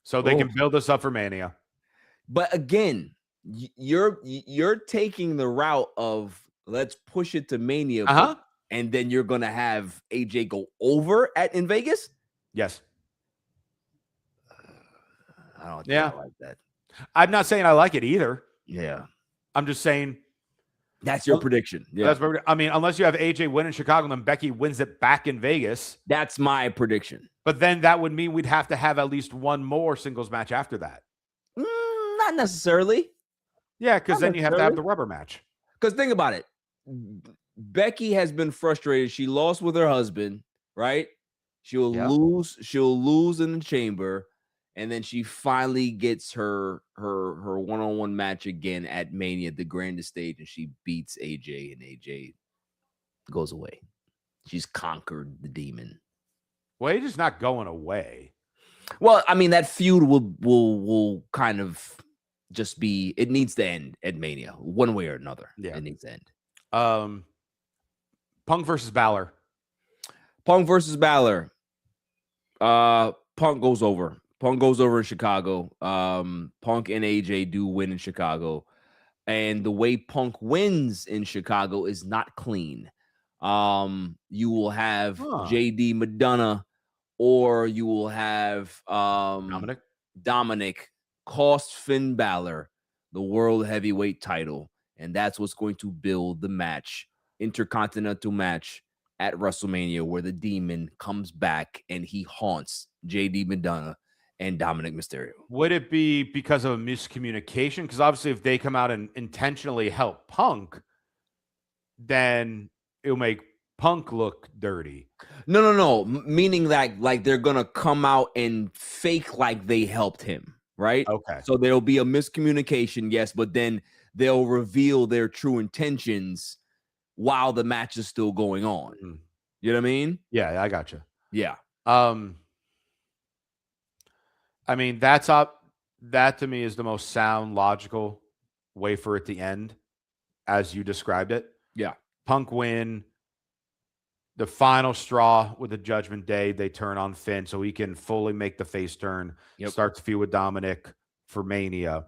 So they can build this up for Mania. But again, you're taking the route of let's push it to Mania, and then you're gonna have AJ go over in Vegas. Yes. I don't think I like that. I'm not saying I like it either. Yeah. I'm just saying that's your prediction. Yeah. I mean, unless you have AJ win in Chicago and then Becky wins it back in Vegas. That's my prediction. But then that would mean we'd have to have at least one more singles match after that. Not necessarily. Yeah, because then you have to have the rubber match. Because think about it. Becky has been frustrated. She lost with her husband, right? She'll lose. She'll lose in the chamber. And then she finally gets her one-on-one match again at Mania, the grandest stage, and she beats AJ, and AJ goes away. She's conquered the demon. Well, AJ's not going away. Well, I mean, that feud will kind of just be. It needs to end at Mania, one way or another. Yeah, it needs to end. Punk versus Balor. Punk versus Balor. Punk goes over. Punk goes over in Chicago. Punk and AJ do win in Chicago. And the way Punk wins in Chicago is not clean. You will have JD Madonna, or you will have Dominic cost Finn Balor the World Heavyweight title. And that's what's going to build the match, Intercontinental match at WrestleMania, where the Demon comes back and he haunts JD Madonna and Dominic Mysterio. Would it be because of a miscommunication? Because obviously if they come out and intentionally help Punk, then it'll make Punk look dirty. No. Meaning that like they're going to come out and fake like they helped him, right? Okay. So there'll be a miscommunication, yes, but then they'll reveal their true intentions while the match is still going on. You know what I mean? Yeah, I got you. Yeah. I mean, that to me is the most sound, logical way for it to end, as you described it. Yeah. Punk win. The final straw with the Judgment Day, they turn on Finn so he can fully make the face turn. Start to feud with Dominic for Mania.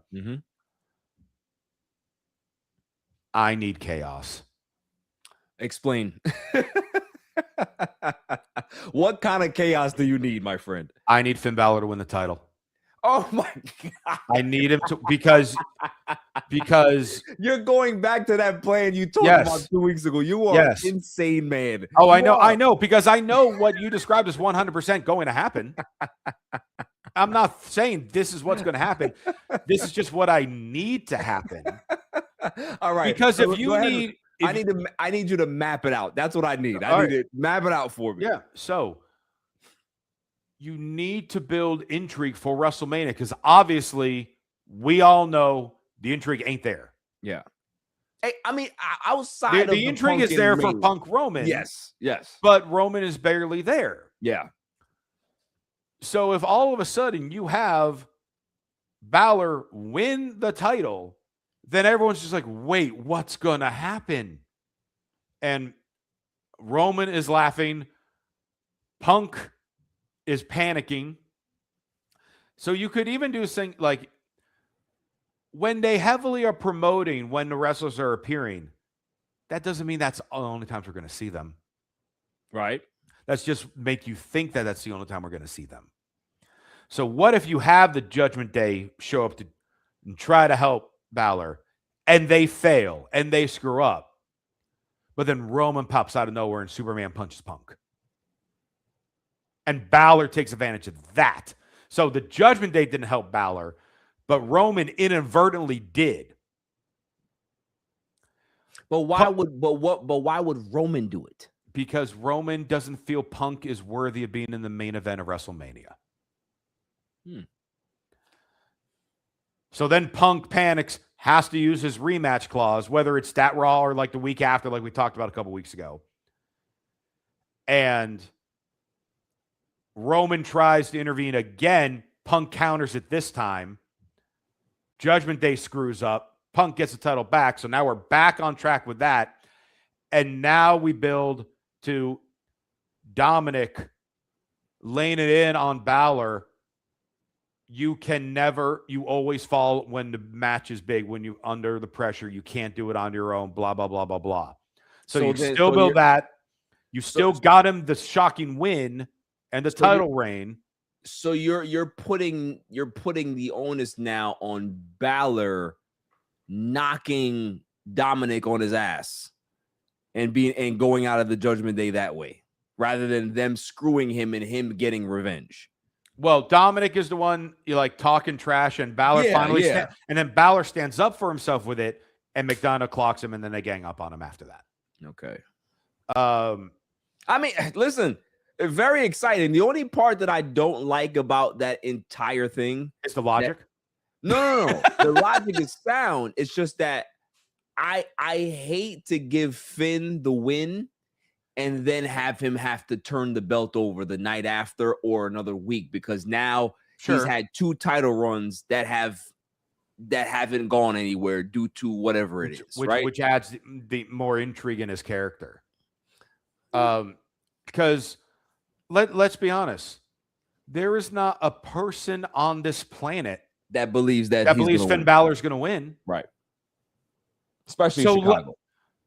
I need chaos. Explain. What kind of chaos do you need, my friend? I need Finn Balor to win the title. Oh my God. I need him to because you're going back to that plan you talked about 2 weeks ago. You are an insane, man. Oh, I know, because I know what you described as 100% going to happen. I'm not saying this is what's going to happen. This is just what I need to happen. All right. Because if you need I need you to map it out. That's what I need. I need to map it out for me. Yeah. So you need to build intrigue for WrestleMania because obviously we all know the intrigue ain't there. Yeah. Hey, I mean, outside of the intrigue is there for Punk Roman. Yes. But Roman is barely there. Yeah. So if all of a sudden you have Balor win the title, then everyone's just like, wait, what's going to happen? And Roman is laughing. Punk is panicking. So you could even do things like when they heavily are promoting when the wrestlers are appearing, that doesn't mean that's the only times we're going to see them. Right. That's just make you think that that's the only time we're going to see them. So what if you have the Judgment Day show up to and try to help Balor, and they fail and they screw up, but then Roman pops out of nowhere and Superman punches Punk, and Balor takes advantage of that. So the Judgment Day didn't help Balor, but Roman inadvertently did. But why would Roman do it? Because Roman doesn't feel Punk is worthy of being in the main event of WrestleMania. So then Punk panics, has to use his rematch clause, whether it's that Raw or like the week after, like we talked about a couple weeks ago. And Roman tries to intervene again. Punk counters it this time. Judgment Day screws up. Punk gets the title back. So now we're back on track with that. And now we build to Dominic laying it in on Balor. You always fall when the match is big, when you under the pressure, you can't do it on your own, blah, blah, blah, blah, blah. So you still build that. You still got him the shocking win and the title reign. So you're putting the onus now on Balor knocking Dominic on his ass and going out of the Judgment Day that way, rather than them screwing him and him getting revenge. Well, Dominic is the one you like talking trash, and Balor and then Balor stands up for himself with it, and McDonough clocks him, and then they gang up on him after that. Okay. I mean, listen, very exciting. The only part that I don't like about that entire thing is the logic. No. The logic is sound. It's just that I hate to give Finn the win and then have him have to turn the belt over the night after or another week, because now he's had 2 title runs that haven't gone anywhere due to whatever it is, right? Which adds the more intrigue in his character. Because let's be honest, there is not a person on this planet that believes Finn Balor's going to win, right? Especially in Chicago.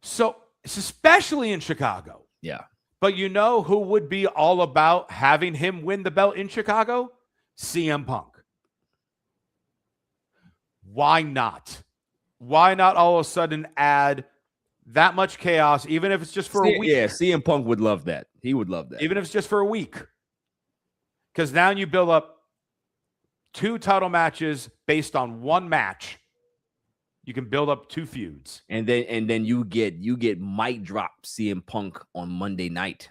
So it's especially in Chicago. Yeah. But you know who would be all about having him win the belt in Chicago? CM Punk. Why not? Why not all of a sudden add that much chaos, even if it's just for a week? Yeah, CM Punk would love that. He would love that. Even if it's just for a week. Because now you build up 2 title matches based on 1 match. You can build up 2 feuds, and then you get mic drop CM Punk on Monday night.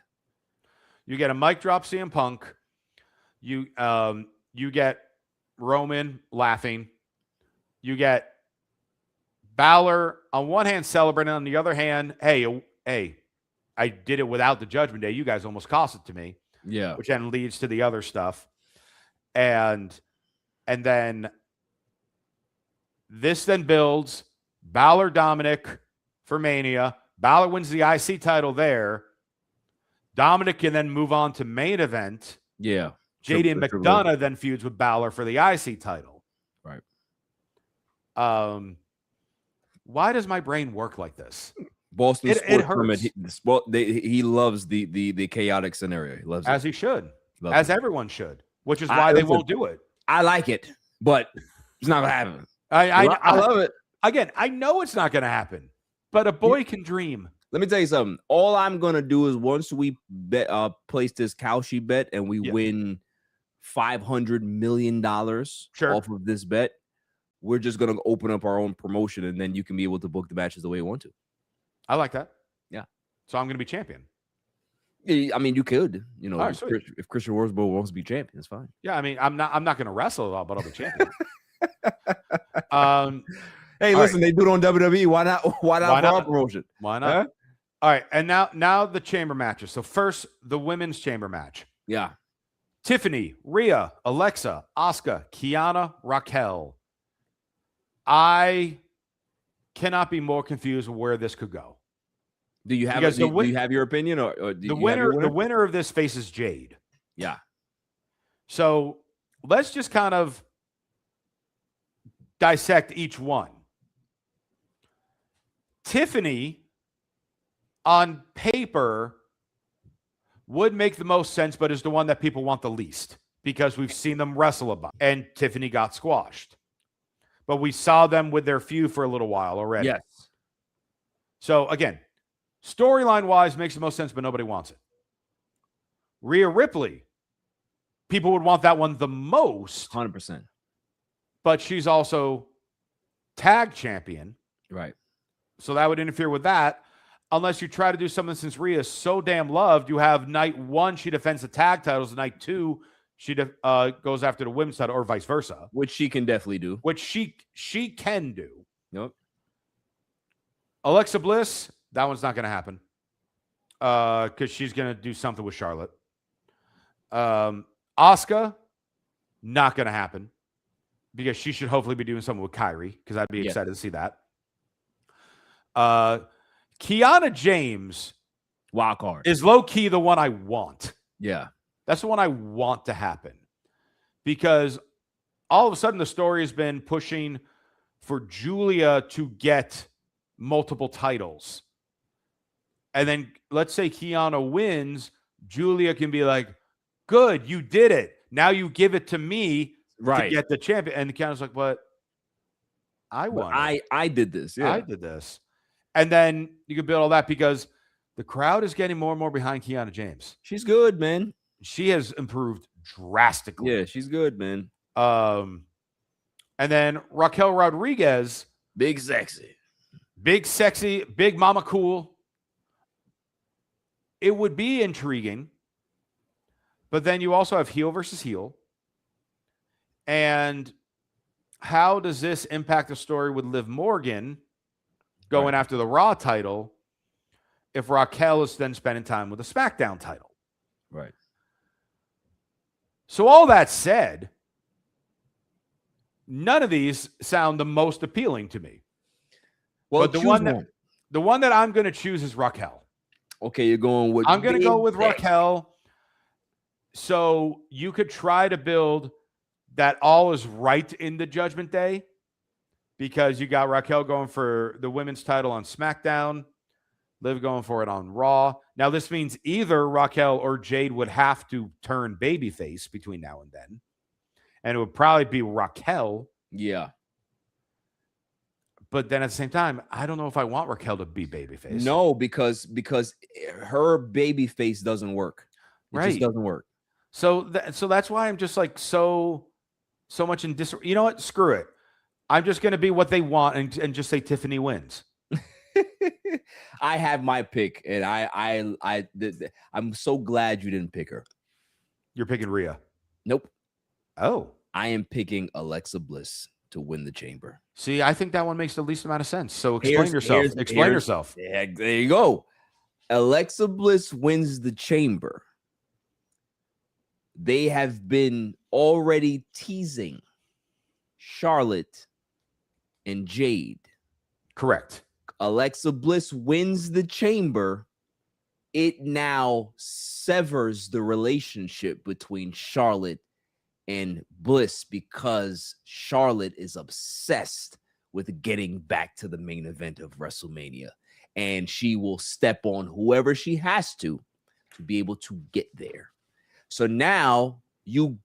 You get a mic drop CM Punk. You get Roman laughing. You get Balor on one hand celebrating, on the other hand, hey, I did it without the Judgment Day. You guys almost cost it to me. Yeah, which then leads to the other stuff, and then. This then builds Balor Dominic for Mania. Balor wins the IC title there. Dominic can then move on to main event. Yeah. JD and McDonough then feuds with Balor for the IC title. Right. Why does my brain work like this? Boston Sports Permit. He loves the chaotic scenario. He loves as it. He should. Loves as it. Everyone should. Which is why they won't do it. I like it, but it's not gonna happen. I love it. Again, I know it's not going to happen, but a boy can dream. Let me tell you something. All I'm going to do is once we place this Cowshy bet and we win $500 million off of this bet, we're just going to open up our own promotion, and then you can be able to book the matches the way you want to. I like that. Yeah. So I'm going to be champion. I mean, you could, right, if Christian Worsbo wants to be champion, it's fine. Yeah. I mean, I'm not going to wrestle at all, but I'll be champion. Hey, listen, they do it on WWE. Why not for our promotion? Why not? Huh? All right, and now the chamber matches. So first, the women's chamber match. Yeah. Tiffany, Rhea, Alexa, Asuka, Kiana, Raquel. I cannot be more confused where this could go. Do you have do you have your opinion, or the winner of this faces Jade? Yeah. So let's just kind of dissect each one. Tiffany, on paper, would make the most sense, but is the one that people want the least because we've seen them wrestle a bunch. And Tiffany got squashed. But we saw them with their feud for a little while already. Yes. So, again, storyline-wise, makes the most sense, but nobody wants it. Rhea Ripley, people would want that one the most. 100%. But she's also tag champion. Right. So that would interfere with that. Unless you try to do something, since Rhea is so damn loved, you have night 1, she defends the tag titles. Night 2, she goes after the women's title, or vice versa. Which she can definitely do. Which she can do. Yep. Alexa Bliss, that one's not going to happen. Because she's going to do something with Charlotte. Asuka, not going to happen. Because she should hopefully be doing something with Kyrie. Because I'd be excited to see that. Kiana James, wild card, is low-key the one I want. Yeah. That's the one I want to happen. Because all of a sudden the story has been pushing for Julia to get multiple titles. And then let's say Kiana wins, Julia can be like, good, you did it. Now you give it to me to get the champion. And Kiana's like, but I won. I did this. Yeah. I did this. And then you can build all that because the crowd is getting more and more behind Kiana James. She's good, man. She has improved drastically. Yeah, she's good, man. And then Raquel Rodriguez. Big sexy, big mama cool. It would be intriguing. But then you also have heel versus heel. And how does this impact the story with Liv Morgan going after the Raw title if Raquel is then spending time with the SmackDown title? Right. So all that said, none of these sound the most appealing to me. Well, but the one that I'm going to choose is Raquel. Okay, you're going with. I'm going to go with Raquel. So you could try to build that all is right in the Judgment Day, because you got Raquel going for the women's title on SmackDown, Liv going for it on Raw. Now, this means either Raquel or Jade would have to turn babyface between now and then. And it would probably be Raquel. Yeah. But then at the same time, I don't know if I want Raquel to be babyface. No, because her babyface doesn't work. It just doesn't work. So that's why I'm just like so much in dis. You know what? Screw it. I'm just going to be what they want and just say Tiffany wins. I have my pick, and I'm so glad you didn't pick her. You're picking Rhea. Nope. Oh. I am picking Alexa Bliss to win the chamber. See, I think that one makes the least amount of sense. So explain yourself. Explain yourself. Yeah, there you go. Alexa Bliss wins the chamber. They have been already teasing Charlotte and Jade. Correct. Alexa Bliss wins the chamber. It now severs the relationship between Charlotte and Bliss, because Charlotte is obsessed with getting back to the main event of WrestleMania, and she will step on whoever she has to be able to get there. So now you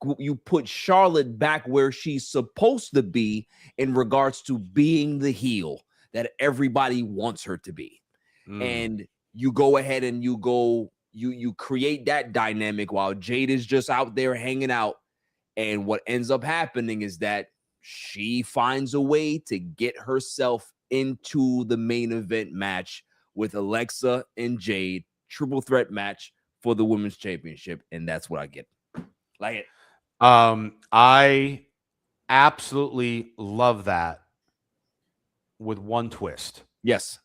put Charlotte back where she's supposed to be in regards to being the heel that everybody wants her to be. And you go ahead and you create that dynamic while Jade is just out there hanging out. And what ends up happening is that she finds a way to get herself into the main event match with Alexa and Jade, triple threat match for the women's championship. And that's what I get. Like it. I absolutely love that, with one twist. Yes.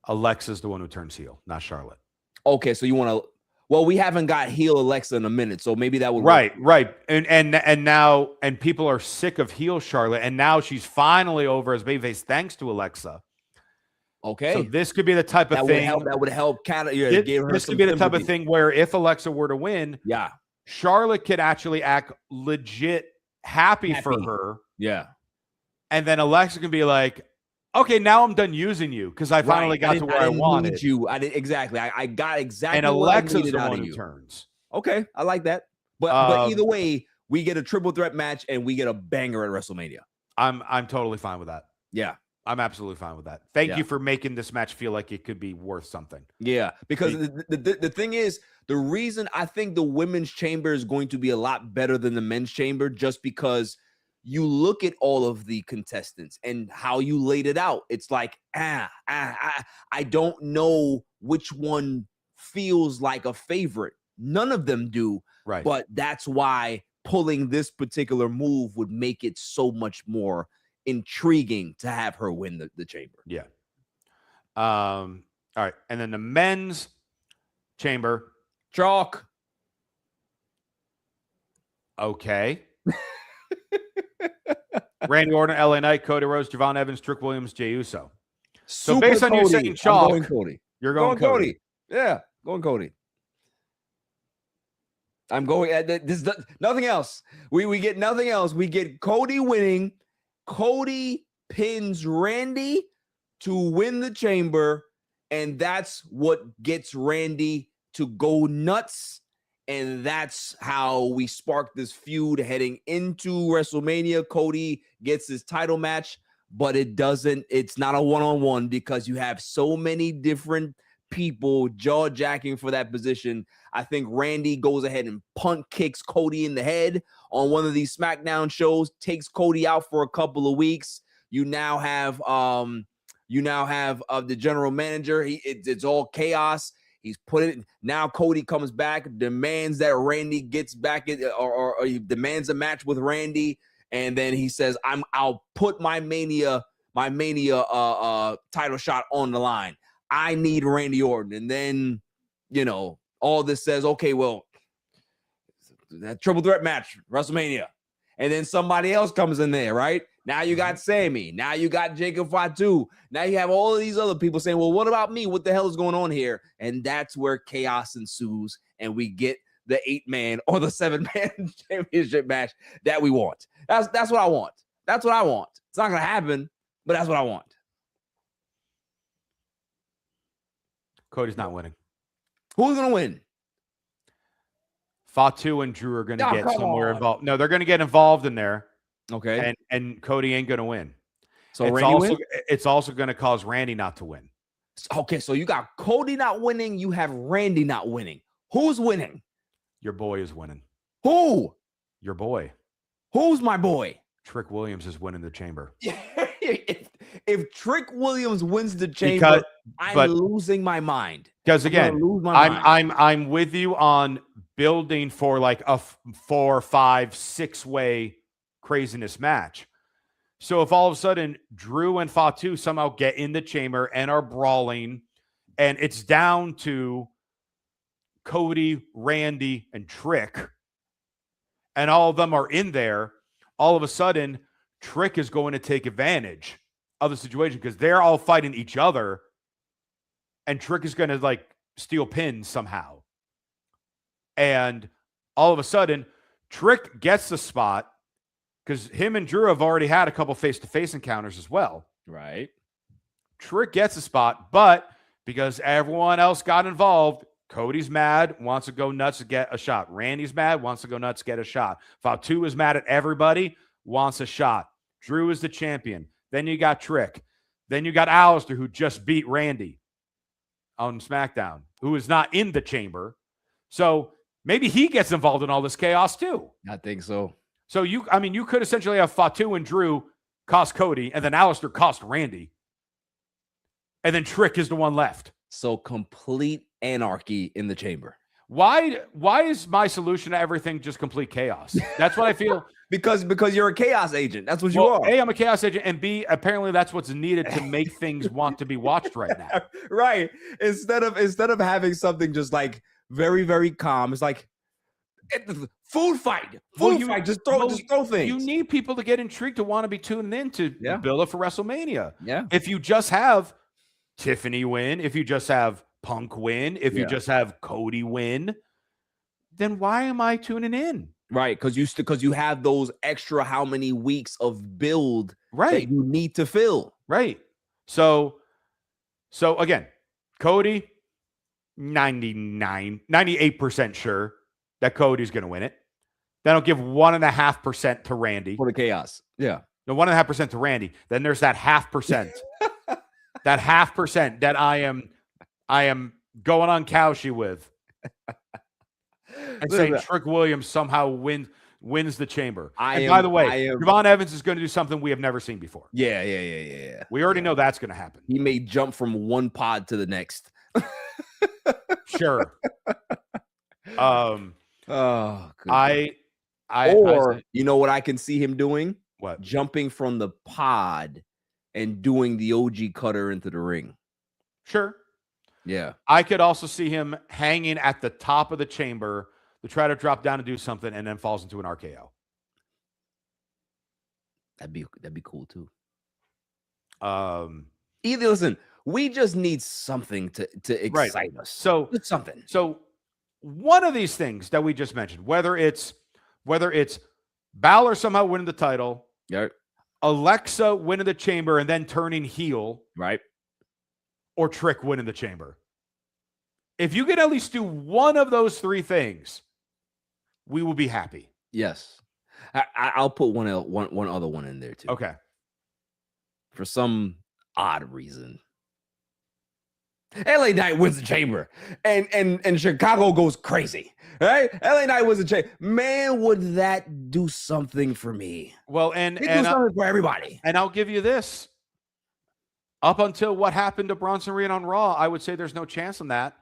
Alexa's the one who turns heel, not Charlotte. Okay, so you want to. Well, we haven't got heel Alexa in a minute, so maybe that would work. Right. And now people are sick of heel Charlotte, and now she's finally over as babyface thanks to Alexa. Okay. So this could be the type of thing that would help. This could be the type of thing where if Alexa were to win, Charlotte could actually act legit happy for her. Yeah. And then Alexa can be like, okay, now I'm done using you because I finally got to where I wanted. Need you. Exactly. I got exactly and what I Alexa's needed the out one of who you. turns. Okay, I like that. But either way, we get a triple threat match and we get a banger at WrestleMania. I'm totally fine with that. Yeah. I'm absolutely fine with that. Thank you for making this match feel like it could be worth something. Yeah, because the thing is, the reason I think the women's chamber is going to be a lot better than the men's chamber, just because you look at all of the contestants and how you laid it out. It's like, I don't know which one feels like a favorite. None of them do. Right. But that's why pulling this particular move would make it so much more intriguing to have her win the chamber. Yeah. All right. And then the men's chamber. Chalk. Okay. Randy Orton, LA Knight, Cody Rhodes, Javon Evans, Trick Williams, Jey Uso. So based on you saying chalk, going Cody. You're going Cody. Yeah, going Cody. I'm going at this. Nothing else. We get nothing else. We get Cody winning. Cody pins Randy to win the chamber, and that's what gets Randy to go nuts. And that's how we spark this feud heading into WrestleMania. Cody gets his title match, but it's not a one-on-one because you have so many different people jaw-jacking for that position. I think Randy goes ahead and punt kicks Cody in the head on one of these SmackDown shows, takes Cody out for a couple of weeks. You now have the general manager. It's all chaos. He's put it. Now Cody comes back, demands that Randy gets back in, or he demands a match with Randy, and then he says, I'll put my Mania title shot on the line. I need Randy Orton. And then, all this says, okay, well, that triple threat match, WrestleMania. And then somebody else comes in there, right? Now you got Sammy. Now you got Jacob Fatu. Now you have all of these other people saying, well, what about me? What the hell is going on here? And that's where chaos ensues. And we get the 8-man or the 7-man championship match that we want. That's what I want. That's what I want. It's not going to happen, but that's what I want. Cody's not winning. Who's going to win? Fatu and Drew are going to get somewhere involved. No, they're going to get involved in there. Okay. And Cody ain't going to win. So it's also going to cause Randy not to win. Okay, so you got Cody not winning. You have Randy not winning. Who's winning? Your boy is winning. Who? Your boy. Who's my boy? Trick Williams is winning the chamber. if Trick Williams wins the chamber, I'm losing my mind. Because again, I'm with you on building for like a 4, 5, 6-way craziness match. So if all of a sudden Drew and Fatu somehow get in the chamber and are brawling, and it's down to Cody, Randy, and Trick, and all of them are in there, all of a sudden Trick is going to take advantage of the situation because they're all fighting each other, and Trick is going to like steal pins somehow. And all of a sudden, Trick gets the spot because him and Drew have already had a couple face-to-face encounters as well. Right. Trick gets a spot, but because everyone else got involved, Cody's mad, wants to go nuts to get a shot. Randy's mad, wants to go nuts to get a shot. Fatu is mad at everybody, wants a shot. Drew is the champion. Then you got Trick. Then you got Alistair, who just beat Randy on SmackDown, who is not in the chamber. So maybe he gets involved in all this chaos too. I think so. So you could essentially have Fatu and Drew cost Cody, and then Alistair cost Randy. And then Trick is the one left. So complete anarchy in the chamber. Why is my solution to everything just complete chaos? That's what I feel. because you're a chaos agent. That's what you are. A, I'm a chaos agent, and B, apparently that's what's needed to make things want to be watched right now. Right. Instead of having something just like very, very calm, it's like food fight. Just throw things. You need people to get intrigued, to want to be tuned in to build up for WrestleMania. Yeah. If you just have Tiffany win, if you just have Punk win, if you just have Cody win, then why am I tuning in? Right, because you have those extra how many weeks of build that you need to fill. Right. So again, Cody, 98% sure that Cody's going to win it. Then I'll give 1.5% to Randy. For the chaos. Yeah. No, 1.5% to Randy. Then there's that 0.5%. That 0.5% that I am going on Cowshy with. And saying Trick Williams somehow wins the chamber. By the way, Javon Evans is going to do something we have never seen before. Yeah. We already know that's going to happen. He may jump from one pod to the next. Sure. Oh, you know what I can see him doing? What? Jumping from the pod and doing the OG cutter into the ring. Sure. Yeah. I could also see him hanging at the top of the chamber to try to drop down and do something and then falls into an RKO. That'd be cool too. Either listen, we just need something to excite us. So just something. So one of these things that we just mentioned, whether it's Balor somehow winning the title, right? Alexa winning the chamber and then turning heel, right? Or Trick winning the chamber. If you could at least do one of those three things, we will be happy. Yes. I'll put one other one in there too. Okay. For some odd reason, LA Knight wins the chamber and Chicago goes crazy. Right? LA Knight wins the chamber. Man, would that do something for me? Well, and do something for everybody. And I'll give you this. Up until what happened to Bronson Reed on Raw, I would say there's no chance on that.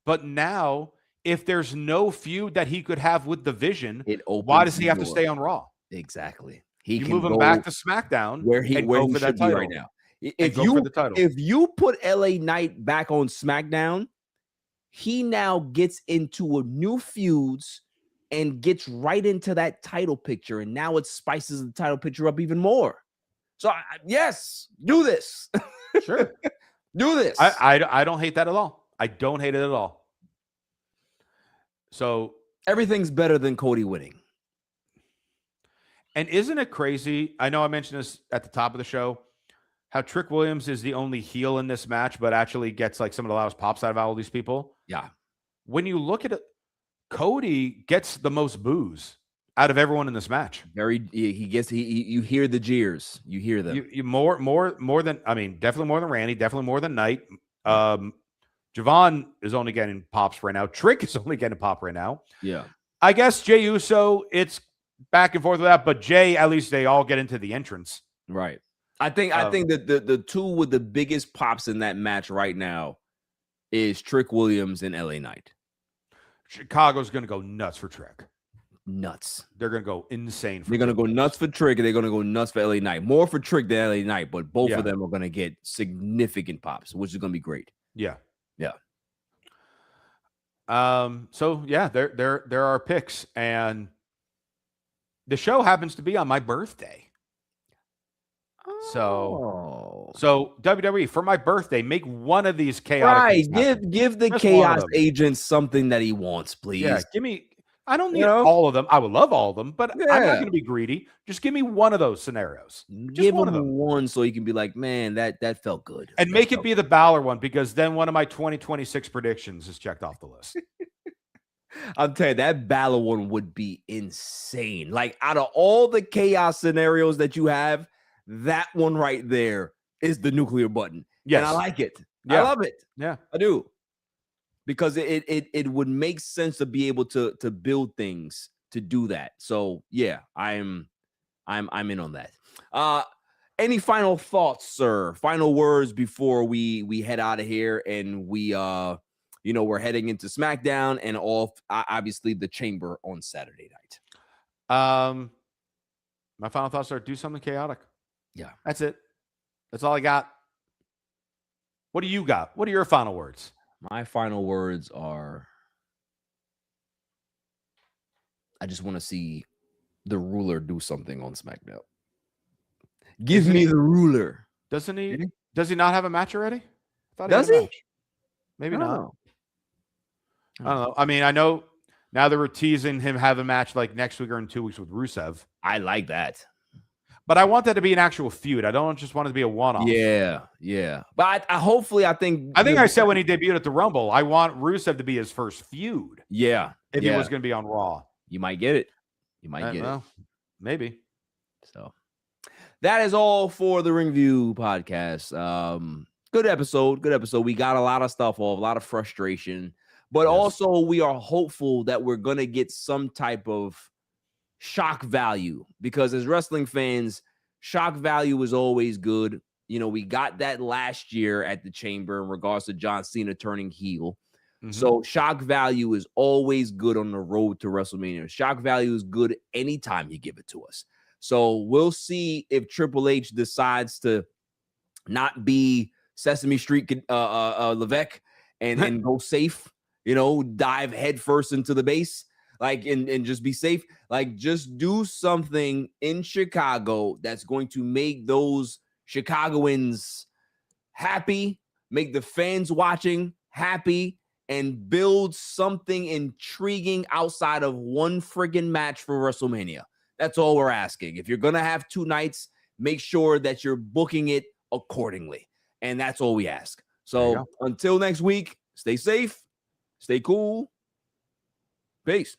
But now, if there's no feud that he could have with the Vision, why does he have to stay on Raw? Exactly. You move him back to SmackDown where he should be right now. If you put LA Knight back on SmackDown, he now gets into a new feuds and gets right into that title picture, and now it spices the title picture up even more. So yes, do this. Sure. Do this. I don't hate that at all. I don't hate it at all. So everything's better than Cody winning. And isn't it crazy? I know I mentioned this at the top of the show, how Trick Williams is the only heel in this match, but actually gets like some of the loudest pops out of all these people. Yeah. When you look at it, Cody gets the most boos out of everyone in this match. You hear the jeers. You hear them. You more than, I mean, definitely more than Randy, definitely more than Knight. Javon is only getting pops right now. Trick is only getting a pop right now. Yeah. I guess Jey Uso, it's back and forth with that, but Jay, at least they all get into the entrance. Right. I think that the two with the biggest pops in that match right now is Trick Williams and LA Knight. Chicago's going to go nuts for Trick. Nuts. They're going to go insane. They're going to go nuts for Trick, and they're going to go nuts for LA Knight. More for Trick than LA Knight, but both of them are going to get significant pops, which is going to be great. Yeah. Yeah. So yeah, there are picks, and the show happens to be on my birthday. So WWE, for my birthday, make one of these chaotic. Right. Give the chaos agent something that he wants, please. Yeah, give me. I don't need all of them. I would love all of them, but I'm not going to be greedy. Just give me one of those scenarios. Give him one so he can be like, man, that felt good. And make it be the Balor one, because then one of my 2026 predictions is checked off the list. I'll tell you, that Balor one would be insane. Like, out of all the chaos scenarios that you have, that one right there is the nuclear button. Yes. And I like it. Yeah. I love it. Yeah, I do. Because it would make sense to be able to build things to do that. So yeah, I'm in on that. Any final thoughts, sir? Final words before we head out of here, and we're heading into SmackDown and obviously the Chamber on Saturday night. My final thoughts are: do something chaotic. Yeah, that's it. That's all I got. What do you got? What are your final words? My final words are, I just want to see the Ruler do something on SmackDown. Give me the Ruler. Doesn't he? Does he not have a match already? Does he? Maybe not. I don't know. I mean, I know Now they were teasing him have a match like next week or in 2 weeks with Rusev. I like that. But I want that to be an actual feud. I don't just want it to be a one-off. Yeah, yeah. But I hopefully, I think I said when he debuted at the Rumble, I want Rusev to be his first feud. Yeah. If he was going to be on Raw. You might get it. You might get it. Maybe. So that is all for the Ring View podcast. Good episode. Good episode. We got a lot of stuff off, a lot of frustration. But also we are hopeful that we're going to get some type of shock value, because as wrestling fans, shock value is always good. You know, we got that last year at the Chamber in regards to John Cena turning heel. So shock value is always good on the road to WrestleMania. Shock value is good anytime you give it to us. So we'll see if Triple H decides to not be Sesame Street Levesque and go safe, you know, dive headfirst into the base. Like, and just be safe. Like, just do something in Chicago that's going to make those Chicagoans happy, make the fans watching happy, and build something intriguing outside of one friggin' match for WrestleMania. That's all we're asking. If you're going to have 2 nights, make sure that you're booking it accordingly. And that's all we ask. So until next week, stay safe, stay cool. Peace.